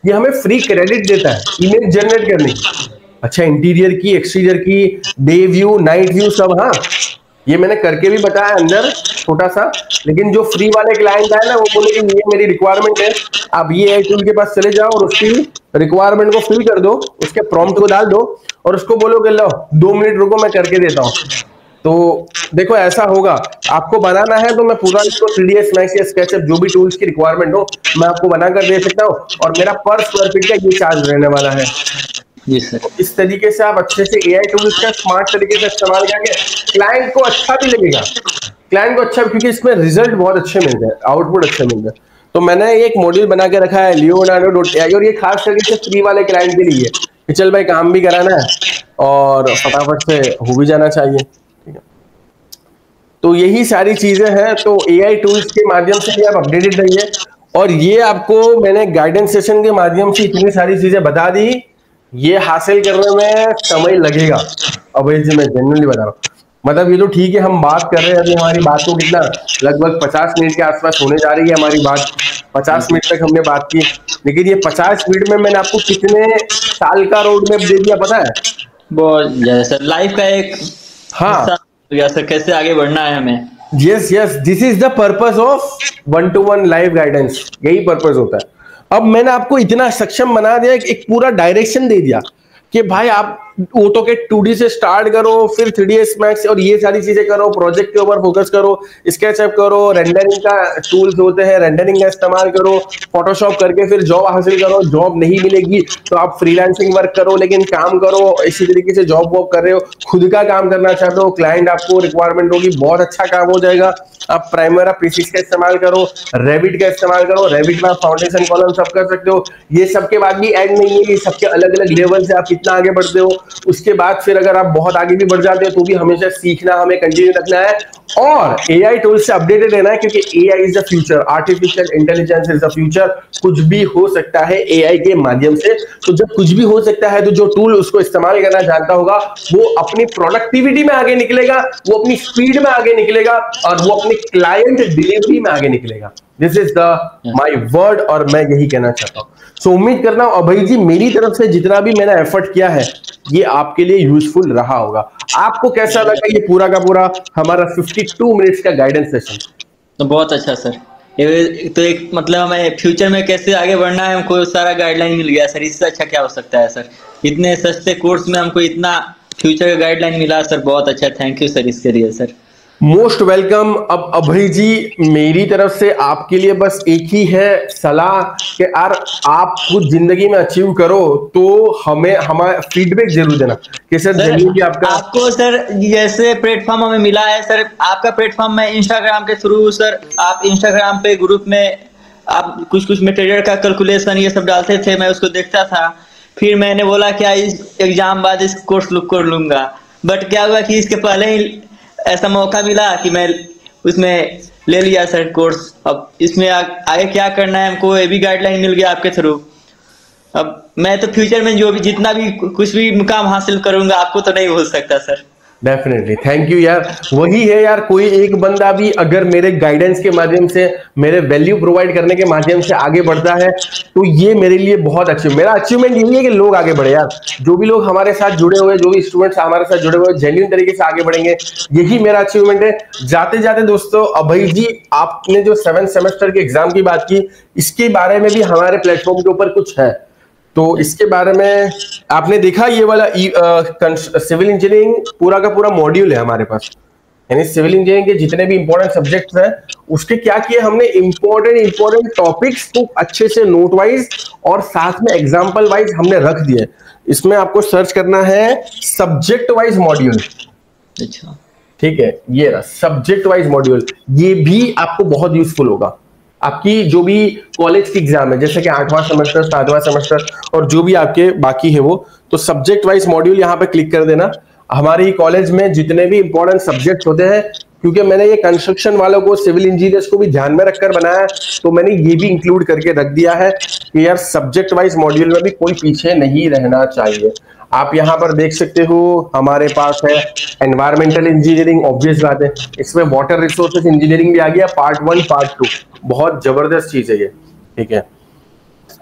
ये हमें फ्री क्रेडिट देता है इमेज जनरेट करने की। अच्छा, इंटीरियर की, एक्सटीरियर की, डे व्यू, नाइट व्यू सब, हाँ ये मैंने करके भी बताया अंदर छोटा सा, लेकिन जो फ्री वाले क्लाइंट आए ना, वो बोले कि ये मेरी रिक्वायरमेंट है, आप ये एआई टूल के पास चले जाओ और उसकी रिक्वायरमेंट को फिल कर दो, उसके प्रॉम्प्ट को डाल दो और उसको बोलो कि लो 2 मिनट रुको मैं करके देता हूँ। तो देखो ऐसा होगा, आपको बनाना है तो मैं पूरा इसको 3ds Max या SketchUp जो भी टूल्स की रिक्वायरमेंट हो मैं आपको बनाकर दे सकता हूँ, और मेरा पर स्क्वायर फीट का ये चार्ज रहने वाला है। जी सर। तो इस तरीके से आप अच्छे से एआई टूल्स का स्मार्ट तरीके से इस्तेमाल करके क्लाइंट को अच्छा भी लगेगा, क्लाइंट को अच्छा, क्योंकि इसमें रिजल्ट बहुत अच्छे मिलते हैं, आउटपुट अच्छे मिलते हैं। तो मैंने एक मॉड्यूल बना के रखा है leonardo.ai, और ये खास करके फ्री वाले क्लाइंट के लिए कि चल भाई काम भी कराना है और फटाफट से हो भी जाना चाहिए, ठीक है। तो यही सारी चीजें हैं। तो एआई टूल्स के माध्यम से भी आप अपडेटेड रहिए, और ये आपको मैंने गाइडेंस सेशन के माध्यम से इतनी सारी चीजें बता दी, ये हासिल करने में समय लगेगा। अब जी मैं जनरली बता रहा हूँ, मतलब ये तो ठीक है हम बात कर रहे हैं, अभी हमारी बात को कितना लगभग 50 मिनट के आसपास होने जा रही है हमारी बात, 50 मिनट तक हमने बात की, लेकिन ये 50 मिनट में मैंने आपको कितने साल का रोड मैप दे दिया पता है? बहुत ज्यादा सर, लाइफ का एक हाँ सर, कैसे आगे बढ़ना है हमें। Yes yes, this is the purpose of 1-to-1 live guidance, यही पर्पस होता है। अब मैंने आपको इतना सक्षम बना दिया, एक पूरा डायरेक्शन दे दिया कि भाई आप ऑटोकैड 2D से स्टार्ट करो, फिर 3ds Max और ये सारी चीजें करो, प्रोजेक्ट के ऊपर फोकस करो, स्केचअप करो, रेंडरिंग का टूल्स होते हैं, रेंडरिंग का इस्तेमाल करो, फोटोशॉप करके फिर जॉब हासिल करो। जॉब नहीं मिलेगी तो आप फ्रीलांसिंग वर्क करो, लेकिन काम करो। इसी तरीके से जॉब वॉब कर रहे हो, खुद का काम करना चाहते हो, क्लाइंट आपको रिक्वायरमेंट होगी, बहुत अच्छा काम हो जाएगा। आप प्राइमरा पीसीस का इस्तेमाल करो, रेविट का इस्तेमाल करो, रेविट में आप फाउंडेशन कॉलम सब कर सकते हो। ये सबके बाद भी एंड नहीं है, ये सबके अलग अलग लेवल से आप कितना आगे बढ़ते हो। उसके बाद फिर अगर आप बहुत आगे भी बढ़ जाते हो तो भी हमेशा सीखना, हमें कंटिन्यू रखना है और एआई टूल से अपडेटेड रहना है, क्योंकि AI is the future, artificial intelligence is the future. कुछ भी हो सकता है एआई के माध्यम से। तो जब कुछ भी हो सकता है तो जो टूल उसको इस्तेमाल करना जानता होगा वो अपनी प्रोडक्टिविटी में आगे निकलेगा, वो अपनी स्पीड में आगे निकलेगा और वो अपने क्लाइंट डिलीवरी में आगे निकलेगा। This is the my word और मैं यही कहना चाहता हूं। सो उम्मीद करता हूं अभय जी मेरी तरफ से जितना भी मैंने एफर्ट किया है ये आपके लिए यूजफुल रहा होगा। आपको कैसा लगा ये पूरा का पूरा हमारा 52 मिनट्स का गाइडेंस सेशन? तो बहुत अच्छा सर, ये तो एक मतलब हमें फ्यूचर में कैसे आगे बढ़ना है हमको सारा गाइडलाइन मिल गया सर। इससे अच्छा क्या हो सकता है सर, इतने सस्ते कोर्स में हमको इतना फ्यूचर का गाइडलाइन मिला सर, बहुत अच्छा, थैंक यू सर इसके लिए सर। Most welcome. अब अभय जी मेरी तरफ से आपके लिए बस एक ही है सलाह कि यार आप कुछ जिंदगी में अचीव करो तो हमें हमारा फीडबैक जरूर देना कि सर जरूर आपको सर जैसे प्लेटफॉर्म हमें मिला है सर, आपका प्लेटफॉर्म मैं इंस्टाग्राम के थ्रू सर, आप इंस्टाग्राम पे ग्रुप में आप कुछ मटेरियल का कैलकुलेशन ये सब डालते थे, मैं उसको देखता था फिर मैंने बोला क्या इस एग्जाम बाद इस कोर्स लुक कर लूंगा, बट क्या हुआ कि इसके पहले ही ऐसा मौका मिला कि मैं उसमें ले लिया सर कोर्स। अब इसमें आगे क्या करना है हमको ये भी गाइडलाइन मिल गया आपके थ्रू। अब मैं तो फ्यूचर में जो भी जितना भी कुछ भी मुकाम हासिल करूंगा आपको तो नहीं भूल सकता सर। डेफिनेटली, थैंक यू यार। वही है यार, कोई एक बंदा भी अगर मेरे गाइडेंस के माध्यम से, मेरे वैल्यू प्रोवाइड करने के माध्यम से आगे बढ़ता है तो ये मेरे लिए बहुत मेरा अचीवमेंट यही है कि लोग आगे बढ़े यार। जो भी लोग हमारे साथ जुड़े हुए, जो भी स्टूडेंट्स हमारे साथ जुड़े हुए जेन्युइन तरीके से आगे बढ़ेंगे, यही मेरा अचीवमेंट है। जाते जाते दोस्तों, अभय जी आपने जो 7th सेमेस्टर के एग्जाम की बात की, इसके बारे में भी हमारे प्लेटफॉर्म के ऊपर कुछ है, तो इसके बारे में आपने देखा ये वाला सिविल इंजीनियरिंग पूरा का पूरा मॉड्यूल है हमारे पास, यानी सिविल इंजीनियरिंग के जितने भी इंपॉर्टेंट सब्जेक्ट्स हैं उसके क्या किए हमने, इंपॉर्टेंट टॉपिक्स को अच्छे से नोट वाइज और साथ में एग्जांपल वाइज हमने रख दिए। इसमें आपको सर्च करना है सब्जेक्ट वाइज मॉड्यूल। अच्छा, ठीक है, ये रहा सब्जेक्ट वाइज मॉड्यूल। ये भी आपको बहुत यूजफुल होगा आपकी जो भी कॉलेज की एग्जाम है, जैसे कि 8वां सेमेस्टर, 7वां सेमेस्टर और जो भी आपके बाकी है वो, तो सब्जेक्ट वाइज मॉड्यूल यहाँ पे क्लिक कर देना। हमारी कॉलेज में जितने भी इंपॉर्टेंट सब्जेक्ट होते हैं, क्योंकि मैंने ये कंस्ट्रक्शन वालों को, सिविल इंजीनियर्स को भी ध्यान में रखकर बनाया है, तो मैंने ये भी इंक्लूड करके रख दिया है कि यार सब्जेक्ट वाइज मॉड्यूल में भी कोई पीछे नहीं रहना चाहिए। आप यहाँ पर देख सकते हो हमारे पास है एनवायरमेंटल इंजीनियरिंग, ऑब्वियस बात है, इसमें वाटर रिसोर्सेज इंजीनियरिंग भी आ गया, पार्ट 1 पार्ट 2, बहुत जबरदस्त चीज है ये। ठीक है,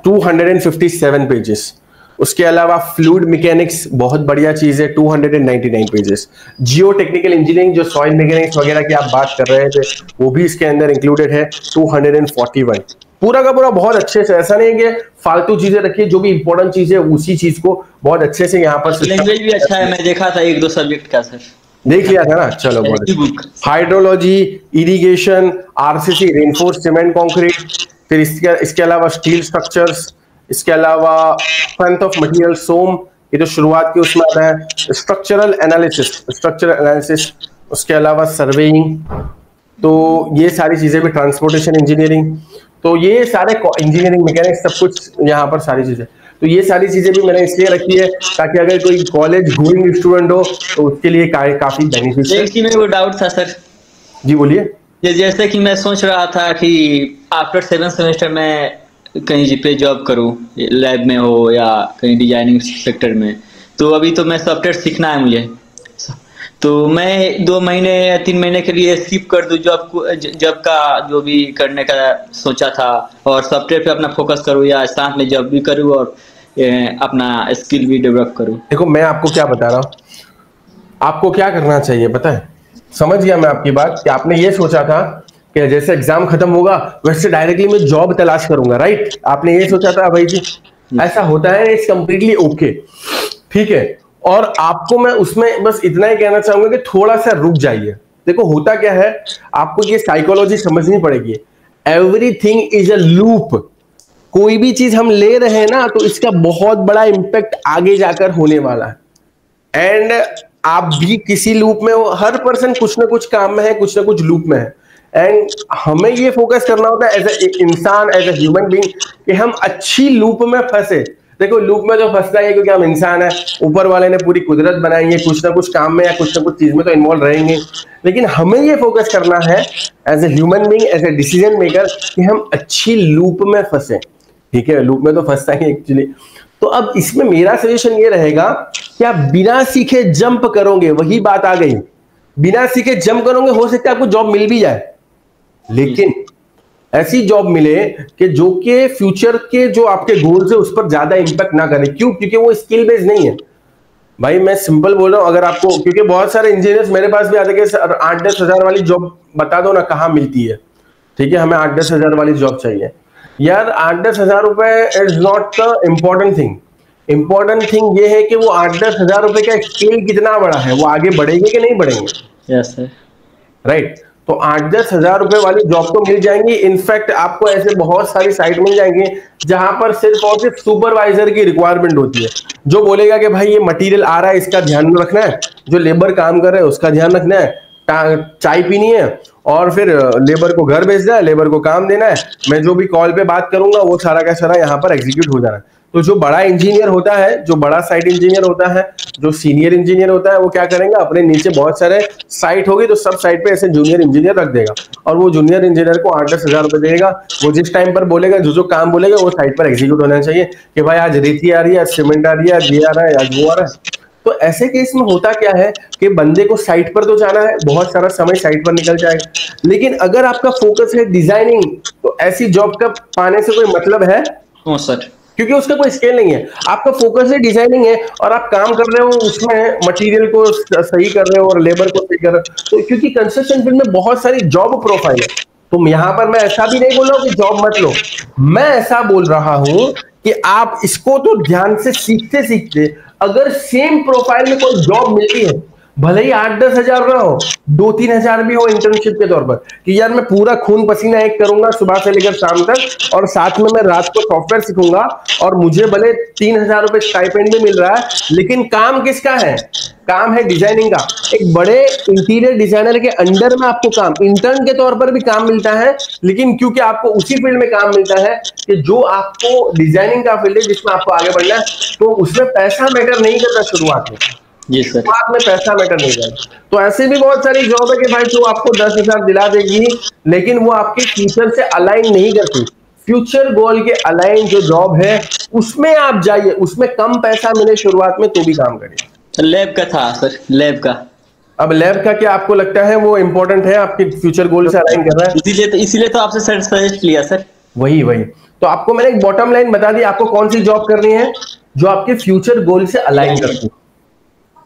257 पेजेस। उसके अलावा फ्लूइड मैकेनिक्स बहुत बढ़िया चीज है, 299 पेजेस। जियो टेक्निकल इंजीनियरिंग जो सॉइल मैकेनिक्स वगैरह की आप बात कर रहे थे वो भी इसके अंदर इंक्लूडेड है, 241। पूरा का पूरा बहुत अच्छे से, ऐसा नहीं है कि फालतू चीजें रखी, जो भी इंपॉर्टेंट चीज है उसी चीज को बहुत अच्छे से यहाँ पर। लैंग्वेज भी अच्छा है, मैं देखा था 1-2 सब्जेक्ट का सर, देख लिया था ना। चलो बहुत, hydrology, irrigation, RCC reinforce cement concrete, फिर इसके अलावा स्टील स्ट्रक्चर्स, इसके अलावा स्ट्रेंथ ऑफ मटेरियल सोम, ये तो शुरुआत की उसमें आता है, स्ट्रक्चरल एनालिसिस, उसके अलावा सर्वेइंग, तो ये सारी चीजें भी, ट्रांसपोर्टेशन इंजीनियरिंग, तो ये सारे इंजीनियरिंग मैकेनिक्स सब कुछ यहाँ पर सारी चीजें। तो ये सारी चीजें भी मैंने इसलिए रखी है ताकि अगर कोई कॉलेज गोइंग स्टूडेंट हो तो उसके लिए काफी बेनिफिशियल। एक में वो डाउट था सर। जी बोलिए। जैसे कि मैं सोच रहा था कि आफ्टर 7th सेमेस्टर में कहीं पे जॉब करूं, लैब में हो या कहीं डिजाइनिंग सेक्टर में, तो अभी तो मैं सॉफ्टवेयर सीखना है मुझे, तो मैं 2 महीने या 3 महीने के लिए स्किप कर दूं जॉब का जो भी करने का सोचा था, और सॉफ्टवेयर पे अपना फोकस करूं, या साथ में जॉब भी करूं और अपना स्किल भी डेवलप करूं। देखो मैं आपको क्या बता रहा हूँ, आपको क्या करना चाहिए पता है, समझ गया मैं आपकी बात कि आपने ये सोचा था कि जैसे एग्जाम खत्म होगा वैसे डायरेक्टली मैं जॉब तलाश करूंगा, राइट? आपने ये सोचा था भाई जी, ऐसा होता है, इट्स कंप्लीटली ओके, ठीक है। और आपको मैं उसमें बस इतना ही कहना चाहूंगा कि थोड़ा सा रुक जाइए। देखो होता क्या है, आपको ये साइकोलॉजी समझनी पड़ेगी। एवरीथिंग इज अ लूप, कोई भी चीज हम ले रहे हैं ना तो इसका बहुत बड़ा इंपैक्ट आगे जाकर होने वाला है। एंड आप भी किसी लूप में हो, हर पर्सन कुछ ना कुछ काम में है, कुछ ना कुछ लूप में है। एंड हमें ये फोकस करना होता है एज ए इंसान, एज ए ह्यूमन बीइंग, कि हम अच्छी लूप में फंसे। देखो लूप में जो फंसता है क्योंकि हम इंसान है, ऊपर वाले ने पूरी कुदरत बनाई है, कुछ ना कुछ काम में या कुछ ना कुछ चीज में तो इन्वॉल्व रहेंगे, लेकिन हमें ये फोकस करना है as a human being, as a decision maker, कि हम अच्छी लूप में फंसे। ठीक है, लूप में तो फंसता है एक्चुअली। तो अब इसमें मेरा सजेशन ये रहेगा कि आप बिना सीखे जंप करोगे, वही बात आ गई, बिना सीखे जंप करोगे, हो सकता है आपको जॉब मिल भी जाए, लेकिन ऐसी जॉब मिले कि जो के फ्यूचर के जो आपके गोल्स है उस पर ज्यादा इंपैक्ट ना करे। क्यों? क्योंकि वो स्किल बेस्ड नहीं है भाई। मैं सिंपल बोल रहा हूं, अगर आपको, क्योंकि बहुत सारे इंजीनियर्स मेरे पास भी आते हैं कि 8-10 हजार वाली जॉब बता दो ना, कहाँ मिलती है, ठीक है, हमें 8-10 हजार वाली जॉब चाहिए। यार 8-10 हजार रुपए is not the important thing. Important thing ये है कि वो 8-10 हजार रुपए का स्केल कितना बड़ा है, वो आगे बढ़ेंगे कि नहीं बढ़ेंगे। Yes sir, right. तो 8-10 हजार रुपए वाली जॉब तो मिल जाएंगी। इनफैक्ट आपको ऐसे बहुत सारी साइट मिल जाएंगी जहां पर सिर्फ और सिर्फ सुपरवाइजर की रिक्वायरमेंट होती है, जो बोलेगा कि भाई ये मटेरियल आ रहा है, इसका ध्यान रखना है, जो लेबर काम कर रहे हैं उसका ध्यान रखना है, चाय पीनी है और फिर लेबर को घर भेजना है, लेबर को काम देना है, मैं जो भी कॉल पे बात करूंगा वो सारा का सारा यहाँ पर एग्जीक्यूट हो जाना है। तो जो बड़ा इंजीनियर होता है, जो बड़ा साइट इंजीनियर होता है, जो सीनियर इंजीनियर होता है, वो क्या करेंगे, अपने नीचे बहुत सारे साइट होगी तो सब साइट पे ऐसे जूनियर इंजीनियर रख देगा और वो जूनियर इंजीनियर को 8-10 हजार रुपए देगा। वो जिस टाइम पर बोलेगा, जो काम बोलेगा वो साइट पर एग्जीक्यूट होना चाहिए कि भाई आज रेती आ रही है, आज सीमेंट आ रही है, आज ये आ रहा है, आज वो आ रहा है। तो ऐसे केस में होता क्या है कि बंदे को साइट पर तो जाना है, बहुत सारा समय साइट पर निकल जाएगा, लेकिन अगर आपका फोकस है डिजाइनिंग तो ऐसी जॉब का पाने से कोई मतलब है? सर, क्योंकि उसका कोई स्केल नहीं है। आपका फोकस है डिजाइनिंग है और आप काम कर रहे हो उसमें, मटेरियल को सही कर रहे हो और लेबर को सही कर रहे हो, तो क्योंकि कंस्ट्रक्शन फील्ड में बहुत सारी जॉब प्रोफाइल है। तो यहाँ पर मैं ऐसा भी नहीं बोल रहा हूँ कि जॉब मत लो, मैं ऐसा बोल रहा हूं कि आप इसको तो ध्यान से सीखते सीखते अगर सेम प्रोफाइल में कोई जॉब मिलती है, भले ही 8-10 हजार ना हो, 2-3 हजार भी हो इंटर्नशिप के तौर पर, कि यार मैं पूरा खून पसीना एक करूंगा सुबह से लेकर शाम तक और साथ में मैं रात को सॉफ्टवेयर सीखूंगा और मुझे भले 3,000 रुपए स्टाइपेंड भी मिल रहा है, लेकिन काम किसका है? काम है डिजाइनिंग का। एक बड़े इंटीरियर डिजाइनर के अंडर में आपको काम, इंटर्न के तौर पर भी काम मिलता है, लेकिन क्योंकि आपको उसी फील्ड में काम मिलता है कि जो आपको डिजाइनिंग का फील्ड है जिसमें आपको आगे बढ़ना है, तो उसमें पैसा मैटर नहीं करता शुरुआत में। जी सर, शुरुआत में पैसा मैटर नहीं करता। तो ऐसे भी बहुत सारी जॉब है कि भाई जो आपको 10,000 दिला देगी, लेकिन वो आपके फ्यूचर से अलाइन नहीं करती। फ्यूचर गोल के अलाइन जो जॉब है उसमें आप जाइए, उसमें कम पैसा मिले शुरुआत में तो भी काम करिए। लैब का था सर, लैब का। अब लैब का क्या आपको लगता है वो इंपॉर्टेंट है, आपके फ्यूचर गोल से अलाइन कर रहा है? इसीलिए तो आपसे सर सजेस्ट लिया सर। वही तो आपको मैंने एक बॉटम लाइन बता दी, आपको कौन सी जॉब करनी है जो आपके फ्यूचर गोल से अलाइन करती है।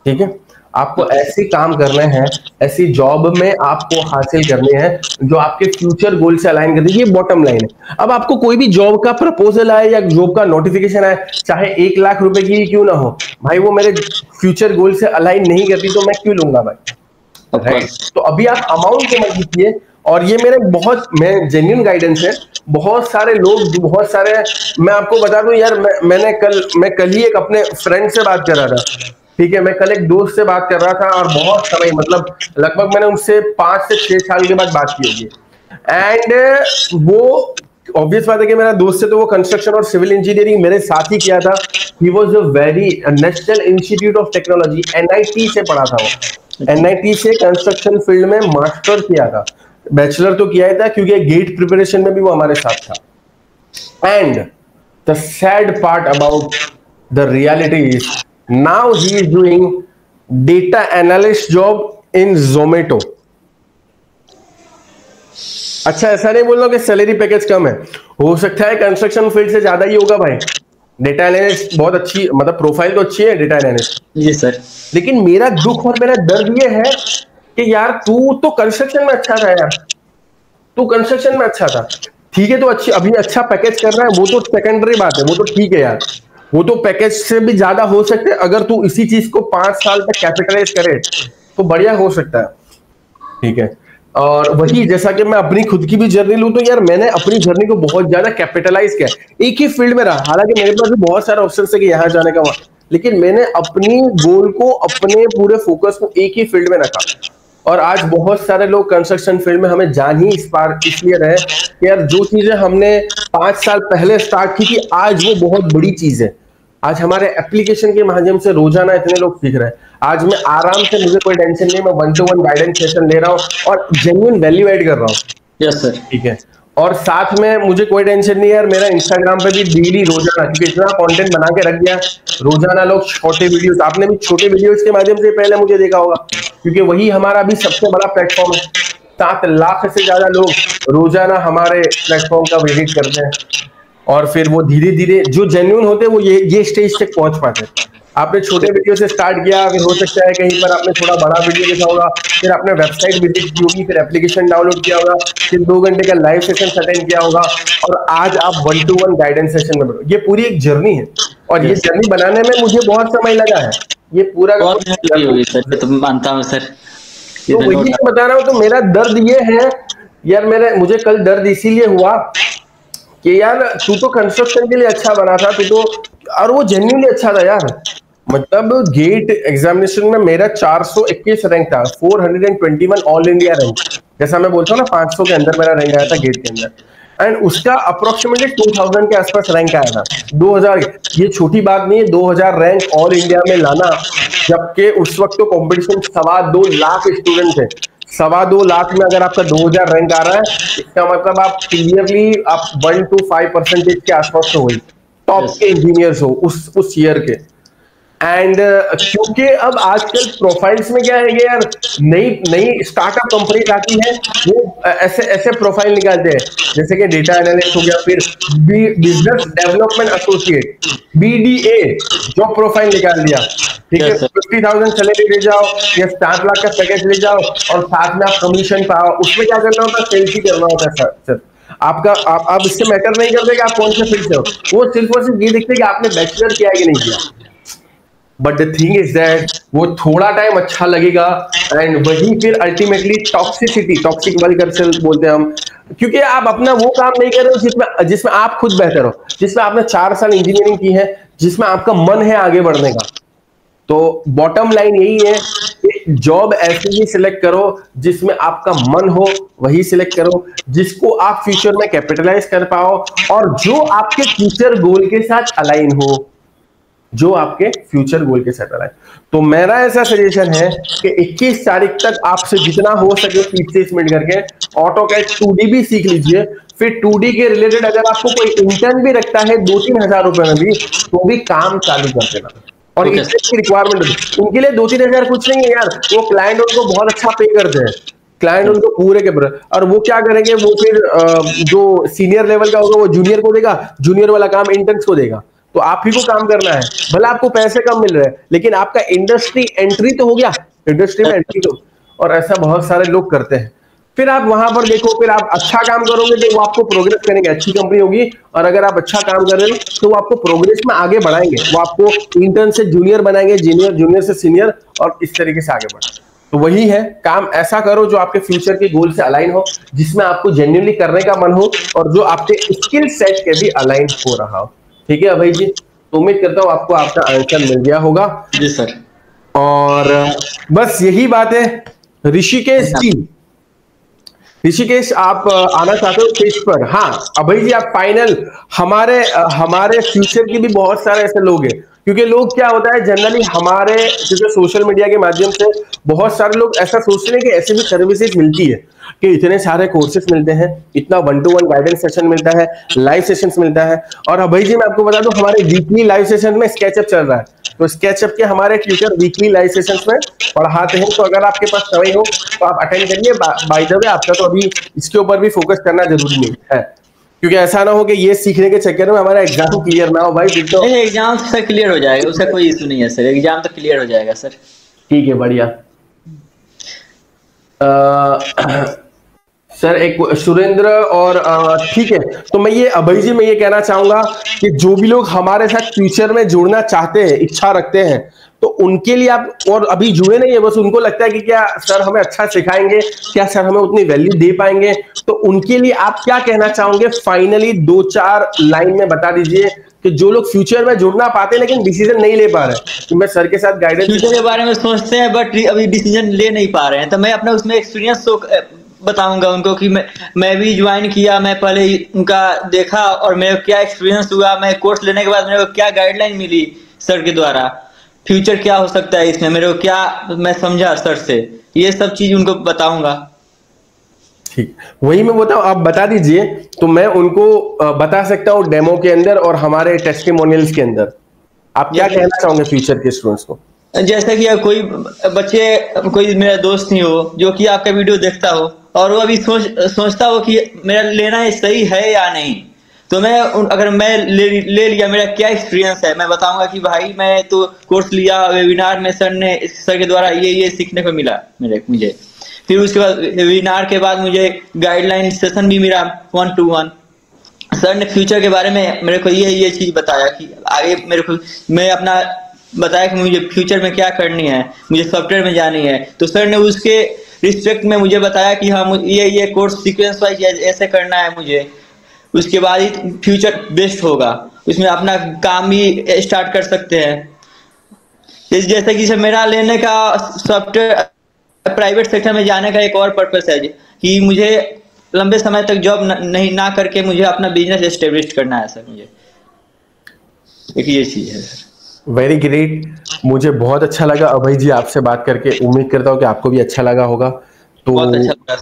ठीक है, आपको ऐसे काम करने हैं, ऐसी जॉब में आपको हासिल करने हैं जो आपके फ्यूचर गोल से अलाइन करती है। ये बॉटम लाइन है। अब आपको कोई भी जॉब का प्रपोजल आए या जॉब का नोटिफिकेशन आए, चाहे 1 लाख रुपए की क्यों ना हो, भाई वो मेरे फ्यूचर गोल से अलाइन नहीं करती तो मैं क्यों लूंगा भाई? तो अभी आप अमाउंट को मत लीजिए। और ये मेरे बहुत जेन्युइन गाइडेंस है। बहुत सारे लोग, बहुत सारे, मैं आपको बता दूं यार, मैं कल ही एक अपने फ्रेंड से बात कर रहा था। ठीक है, मैं कल एक दोस्त से बात कर रहा था और बहुत समय, मतलब लगभग मैंने उनसे 5 से 6 साल के बाद बात की होगी। एंड वो ऑब्वियस बात है कि मेरा दोस्त है तो वो कंस्ट्रक्शन और सिविल इंजीनियरिंग मेरे साथ ही किया था। He was a very national institute of technology, NIT से पढ़ा था वो। NIT से कंस्ट्रक्शन फील्ड में मास्टर किया था, बैचलर तो किया ही था क्योंकि गेट प्रिपरेशन में भी वो हमारे साथ था। And the sad part about the reality is now he is doing data analyst job in Zomato। अच्छा, ऐसा नहीं बोल रहा कि सैलरी पैकेज कम है, हो सकता है कंस्ट्रक्शन फील्ड से ज्यादा ही होगा भाई। डेटा एनालिस्ट बहुत अच्छी, मतलब प्रोफाइल तो अच्छी है डेटा एनालिस्ट। जी सर, लेकिन मेरा दुख और मेरा दर्द ये है कि यार तू तो कंस्ट्रक्शन में अच्छा था यार, तू कंस्ट्रक्शन में अच्छा था, ठीक है, तो अच्छी अभी अच्छा पैकेज कर रहा है, वो तो सेकेंडरी बात है, वो तो ठीक है यार, वो तो पैकेज से भी ज्यादा हो सकते हैं। अगर तू इसी चीज को 5 साल तक कैपिटलाइज करे तो बढ़िया हो सकता है। ठीक है, और वही जैसा कि मैं अपनी खुद की भी जर्नी लूं तो यार मैंने अपनी जर्नी को बहुत ज्यादा कैपिटलाइज किया, एक ही फील्ड में रहा। हालांकि मेरे पास भी बहुत सारे ऑप्शन है कि यहाँ जाने का, वहां, लेकिन मैंने अपनी गोल को, अपने पूरे फोकस को एक ही फील्ड में रखा। और आज बहुत सारे लोग कंस्ट्रक्शन फील्ड में हमें जान ही इस बार इसलिए रहे कि यार जो चीजें हमने 5 साल पहले स्टार्ट की थी आज वो बहुत बड़ी चीज है। आज हमारे एप्लीकेशन के माध्यम से रोजाना इतने लोग सीख रहे हैं। आज मैं आराम से, मुझे कोई टेंशन नहीं, मैं 1-to-1 गाइडेंस सेशन ले रहा हूँ और जेन्युइन वैल्यू ऐड कर रहा हूँ। यस सर, ठीक है, और साथ में मुझे कोई टेंशन नहीं है यार, मेरा इंस्टाग्राम पे भी डेली रोजाना, क्योंकि इतना कंटेंट बना के रख दिया, रोजाना लोग छोटे वीडियोस, आपने भी छोटे वीडियोस के माध्यम से पहले मुझे देखा होगा, क्योंकि वही हमारा भी सबसे बड़ा प्लेटफॉर्म है। 7 लाख से ज्यादा लोग रोजाना हमारे प्लेटफॉर्म का विजिट करते हैं और फिर वो धीरे धीरे जो जेन्युइन होते हैं वो ये स्टेज तक पहुंच पाते हैं। आपने छोटे वीडियो से स्टार्ट किया, फिर हो सकता है कहीं पर आपने थोड़ा बड़ा वीडियो देखा होगा, फिर आपने वेबसाइट विजिट की होगी, फिर एप्लीकेशन डाउनलोड किया होगा, फिर 2 घंटे का लाइव सेशन अटेंड किया होगा और आज आप 1-to-1 गाइडेंस सेशन में बैठो। ये पूरी एक जर्नी है और ये जर्नी बनाने में मुझे बहुत समय लगा है। ये पूरा होगी सर, तो मानता हूँ सर। तो वही मैं बता रहा हूँ। तो मेरा दर्द ये है यार, मुझे कल दर्द इसीलिए हुआ कि यार तू तो कंस्ट्रक्शन के लिए अच्छा बना था, तू तो, और वो जेन्युइनली अच्छा था यार। मतलब गेट एग्जामिनेशन में मेरा 421 रैंक था, 421 ऑल इंडिया रैंक। जैसा मैं बोलता हूँ ना 500 के अंदर मेरा रैंक आया था गेट के अंदर। एंड उसका अप्रोक्सीमेटली 2000 के आसपास रैंक आया था। 2000, ये छोटी बात नहीं है 2000 रैंक ऑल इंडिया में लाना, जबकि उस वक्त तो कॉम्पिटिशन 2.25 लाख स्टूडेंट थे। 2.25 लाख में अगर आपका 2000 रैंक आ रहा है, इसका मतलब आप क्लियरली आप 1 to 5% के आसपास तो हुई टॉप के इंजीनियर्स हो उस ईयर के। एंड क्योंकि अब आजकल प्रोफाइल्स में क्या है कि यार नई नई स्टार्टअप कंपनीज आती है, वो ऐसे ऐसे प्रोफाइल निकालते हैं जैसे कि डेटा एनालिस्ट हो गया, फिर business development associate BDA job profile निकाल दिया, ठीक है। 50,000 सैलरी ले जाओ या 7 लाख का पैकेज ले जाओ और साथ में आप कमीशन पाओ। उसमें क्या करना होता है, सेल्स ही करना होता है सर। आपका आप इससे मैटर नहीं करते कि आप कौन से फील्ड से हो, वो सिर्फ और सिर्फ ये देखते हैं कि आपने बैचलर किया है कि नहीं किया। But the thing is that वो थोड़ा टाइम अच्छा लगेगा एंड वही फिर अल्टीमेटली टॉक्सिक वाली कल्चर बोलते हैं हम, क्योंकि आप अपना वो काम नहीं कर रहे हो जिसमें आप खुद बेहतर हो, जिसमें आपने 4 साल इंजीनियरिंग की है, जिसमें आपका मन है आगे बढ़ने का। तो बॉटम लाइन यही है कि जॉब ऐसी ही सिलेक्ट करो जिसमें आपका मन हो, वही सिलेक्ट करो जिसको आप फ्यूचर में कैपिटलाइज कर पाओ और जो आपके फ्यूचर गोल के साथ अलाइन हो, जो आपके फ्यूचर गोल के साथ अलाइन। तो मेरा ऐसा सजेशन है कि 21 तारीख तक आपसे जितना हो सके 30 मिनट करके ऑटोकैड 2D भी सीख लीजिए। फिर 2D के रिलेटेड अगर आपको कोई इंटर्न भी रखता है 2-3 हजार रुपए में भी, तो भी काम चालू कर देना। और इसकी रिक्वायरमेंट उनके लिए 2-3 हजार कुछ नहीं है यार, वो क्लाइंट उनको बहुत अच्छा पे करते हैं, क्लाइंट उनको पूरे के पूरे। और वो क्या करेंगे, वो फिर जो सीनियर लेवल का होगा वो जूनियर को देगा, जूनियर वाला काम इंटर्न्स को देगा। तो आप ही को काम करना है, भला आपको पैसे कम मिल रहे हैं लेकिन आपका इंडस्ट्री एंट्री तो हो गया, इंडस्ट्री में एंट्री तो। और ऐसा बहुत सारे लोग करते हैं। फिर आप वहां पर देखो, फिर आप अच्छा काम करोगे तो वो आपको प्रोग्रेस करेंगे, अच्छी कंपनी होगी। और अगर आप अच्छा काम कर रहे हो तो वो आपको प्रोग्रेस में आगे बढ़ाएंगे, वो आपको इंटर्न से जूनियर बनाएंगे, जूनियर से सीनियर, और इस तरीके से आगे बढ़े। तो वही है, काम ऐसा करो जो आपके फ्यूचर के गोल से अलाइन हो, जिसमें आपको जेन्युइनली करने का मन हो और जो आपके स्किल सेट के भी अलाइन हो रहा हो। ठीक है अभय जी, तो उम्मीद करता हूँ आपको आपका आंसर मिल गया होगा। जी सर। और बस यही बात है। ऋषिकेश जी, ऋषिकेश आप आना चाहते हो स्टेज पर? हाँ अभय जी, आप फाइनल। हमारे फ्यूचर की भी बहुत सारे ऐसे लोग हैं, क्योंकि लोग क्या होता है जनरली हमारे, क्योंकि सोशल मीडिया के माध्यम से बहुत सारे लोग ऐसा सोचते हैं कि ऐसे भी सर्विसेज मिलती है, कि इतने सारे कोर्सेज मिलते हैं, इतना 1-to-1 गाइडेंस सेशन मिलता है, लाइव सेशंस मिलता है। और अभय जी मैं आपको बता दूं, हमारे वीकली लाइव सेशन में स्केचअप चल रहा है, तो स्केचअप के हमारे टीचर वीकली लाइव सेशंस में पढ़ाते हैं। तो अगर आपके पास समय हो तो आप अटेंड करिए। बाय द वे, आपका तो अभी इसके ऊपर भी फोकस करना जरूरी नहीं है, क्योंकि ऐसा ना हो कि ये सीखने के चक्कर में हमारा एग्जाम क्लियर ना हो भाई। फिर तो एग्जाम सर क्लियर हो जाएगा, उसका कोई इशू नहीं है सर, एग्जाम तो क्लियर हो जाएगा सर। ठीक है, बढ़िया। सर एक सुरेंद्र और ठीक है, तो मैं ये अभय जी मैं ये कहना चाहूंगा कि जो भी लोग हमारे साथ फ्यूचर में जुड़ना चाहते हैं, इच्छा रखते हैं, तो उनके लिए आप, और अभी जुड़े नहीं है, बस उनको लगता है कि क्या सर हमें अच्छा सिखाएंगे, क्या सर हमें उतनी वैल्यू दे पाएंगे, तो उनके लिए आप क्या कहना चाहोगे? फाइनली 2-4 लाइन में बता दीजिए कि जो लोग फ्यूचर में जुड़ना पाते लेकिन डिसीजन नहीं ले पा रहे, कि मैं सर के साथ गाइडेंस फ्यूचर के बारे में सोचते हैं बट अभी डिसीजन ले नहीं पा रहे हैं, तो मैं अपना उसमें एक्सपीरियंस बताऊंगा उनको कि मैं भी ज्वाइन किया, मैं पहले उनका देखा और मेरा क्या एक्सपीरियंस हुआ, मैं कोर्स लेने के बाद मेरे को क्या गाइडलाइन मिली सर के द्वारा, फ्यूचर क्या हो सकता है इसमें, मेरे को क्या मैं समझा सर से, ये सब चीज उनको बताऊंगा। ठीक, वही मैं बताऊं, आप बता दीजिए तो मैं उनको बता सकता हूँ डेमो के अंदर और हमारे टेस्टिमोनियल्स के अंदर। आप क्या कहना चाहोगे फ्यूचर के स्टूडेंट्स को? जैसे कि कोई बच्चे, कोई मेरा दोस्त नहीं हो जो कि आपका वीडियो देखता हो और वो अभी सोचता हो कि मेरा लेना सही है या नहीं, तो मैं अगर मैं ले लिया, मेरा क्या एक्सपीरियंस है, मैं बताऊंगा कि भाई मैं तो कोर्स लिया, वेबिनार में सर के द्वारा ये सीखने को मिला मुझे। फिर उसके बाद वेबिनार के बाद मुझे गाइडलाइन सेशन भी मिला 1-to-1। सर ने फ्यूचर के बारे में मेरे को ये चीज बताया कि आगे मेरे को, मैं अपना बताया कि मुझे फ्यूचर में क्या करनी है, मुझे सॉफ्टवेयर में जानी है, तो सर ने उसके रिस्पेक्ट में मुझे बताया कि हाँ ये कोर्स सीक्वेंस वाइज ऐसे करना है मुझे, उसके बाद ही फ्यूचर बेस्ट होगा, उसमें अपना काम भी स्टार्ट कर सकते हैं। जैसे कि मेरा लेने का सॉफ्टवेयर प्राइवेट सेक्टर में जाने का एक और पर्पस है कि मुझे लंबे समय तक जॉब नहीं ना करके मुझे अपना बिजनेस एस्टेब्लिश करना है सर। मुझे एक ये चीज है सर। वेरी ग्रेट, मुझे बहुत अच्छा लगा अभय जी आपसे बात करके। उम्मीद करता हूँ कि आपको भी अच्छा लगा होगा। तो बहुत अच्छा लगा।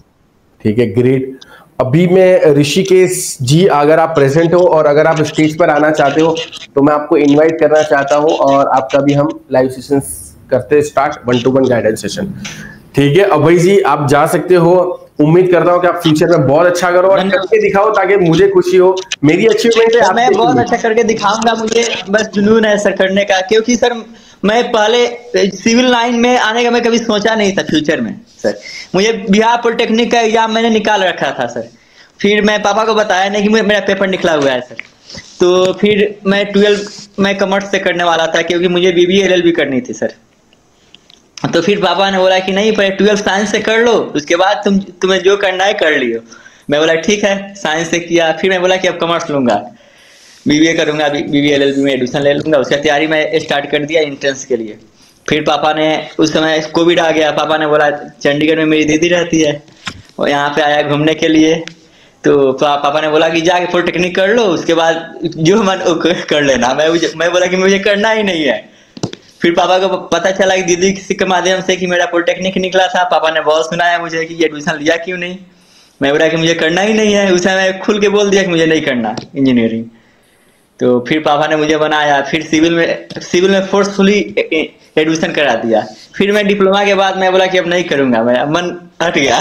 ठीक है, ग्रेट। अभी मैं ऋषिकेश जी, अगर आप प्रेजेंट हो और अगर आप स्टेज पर आना चाहते हो तो मैं आपको इनवाइट करना चाहता हूं और आपका भी हम लाइव सेशंस करते स्टार्ट, 1-to-1 गाइडेंस सेशन। ठीक है अभय जी, आप जा सकते हो। उम्मीद करता हूं कि आप फ्यूचर में बहुत अच्छा करो और करके दिखाओ ताकि मुझे खुशी हो। मेरी अचीवमेंट है, मैं बहुत अच्छा करके दिखाऊंगा। मुझे बस जुनून है सर करने का, क्योंकि सर मैं पहले सिविल लाइन में आने का मैं कभी सोचा नहीं था फ्यूचर में सर। मुझे बिहार पॉलिटेक्निक का एग्जाम मैंने निकाल रखा था सर। फिर मैं पापा को बताया नहीं कि मेरा पेपर निकला हुआ है सर। तो फिर मैं 12 मैं कॉमर्स से करने वाला था, क्योंकि मुझे BBA LLB करनी थी सर। तो फिर पापा ने बोला कि नहीं, पहले 12 साइंस से कर लो, उसके बाद तुम्हें जो करना है कर लियो। मैं बोला ठीक है, साइंस से किया। फिर मैं बोला कि अब कॉमर्स लूंगा, BBA करूंगा, BBA LLB में एडमिशन ले लूंगा। उसका तैयारी मैं स्टार्ट कर दिया एंट्रेंस के लिए। फिर पापा ने, उस समय कोविड आ गया, पापा ने बोला चंडीगढ़ में मेरी दीदी रहती है और यहाँ पे आया घूमने के लिए। तो पापा ने बोला कि जाके पॉलिटेक्निक कर लो, उसके बाद जो मन कर लेना। मैं बोला कि मुझे करना ही नहीं है। फिर पापा को पता चला कि दीदी किसी के माध्यम से कि मेरा पॉलिटेक्निक निकला था। पापा ने बहुत सुनाया मुझे कि ये एडमिशन लिया क्यों नहीं। मैं बोला कि मुझे करना ही नहीं है। उस समय खुल के बोल दिया कि मुझे नहीं करना इंजीनियरिंग। तो फिर पापा ने मुझे बनाया, फिर सिविल में फोर्सफुली एडमिशन करा दिया। फिर मैं डिप्लोमा के बाद मैं बोला कि अब नहीं करूंगा, मैं मन हट गया।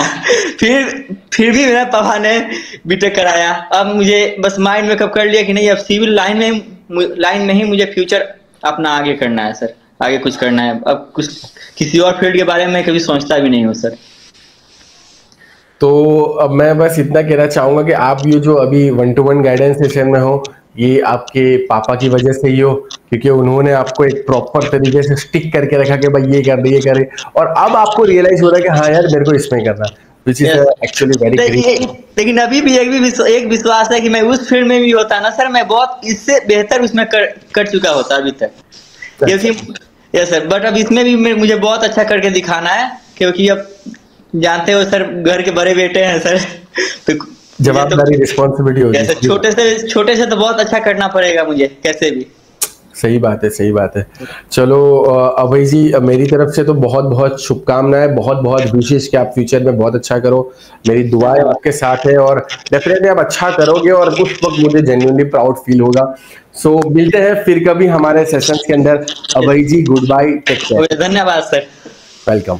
फिर भी मेरा पापा ने बीटेक कराया। अब मुझे बस माइंड में कब कर लिया कि नहीं, अब सिविल लाइन में ही मुझे फ्यूचर अपना आगे करना है सर, आगे कुछ करना है। अब कुछ किसी और फील्ड के बारे में मैं कभी सोचता भी नहीं हूँ सर। तो अब मैं बस इतना कहना चाहूंगा कि आप ये जो अभी 1-to-1 गाइडेंस सेशन में हो, ये आपके पापा की वजह से ही हो, क्योंकि उन्होंने आपको एक प्रॉपर तरीके से स्टिक करके रखा कि भाई ये करे, और अब आपको रियलाइज हो रहा है कि हाँ यार मेरे को इसमें करना, which is actually very great. लेकिन अभी भी एक विश्वास है कि मैं उस फील्ड में भी होता ना सर, मैं बहुत इससे बेहतर उसमें कर चुका होता अभी तक, क्योंकि यस सर। बट अब इसमें भी मुझे बहुत अच्छा करके दिखाना है, क्योंकि अब जानते हो सर, घर के बड़े बेटे हैं सर। तो जवाबदारी, रिस्पॉन्सिबिलिटी होती है। छोटे से तो बहुत अच्छा करना पड़ेगा मुझे कैसे भी। सही बात है, सही बात है। चलो अभय जी, मेरी तरफ से तो बहुत बहुत शुभकामनाएं, बहुत बहुत विशेष कि आप फ्यूचर में बहुत अच्छा करो। मेरी दुआएं आपके साथ है और डेफिनेटली आप अच्छा करोगे और उस वक्त मुझे जेन्युइनली प्राउड फील होगा। सो मिलते हैं फिर कभी हमारे सेशंस के अंदर। अभय जी गुड बाय, टेक केयर। धन्यवाद सर। वेलकम।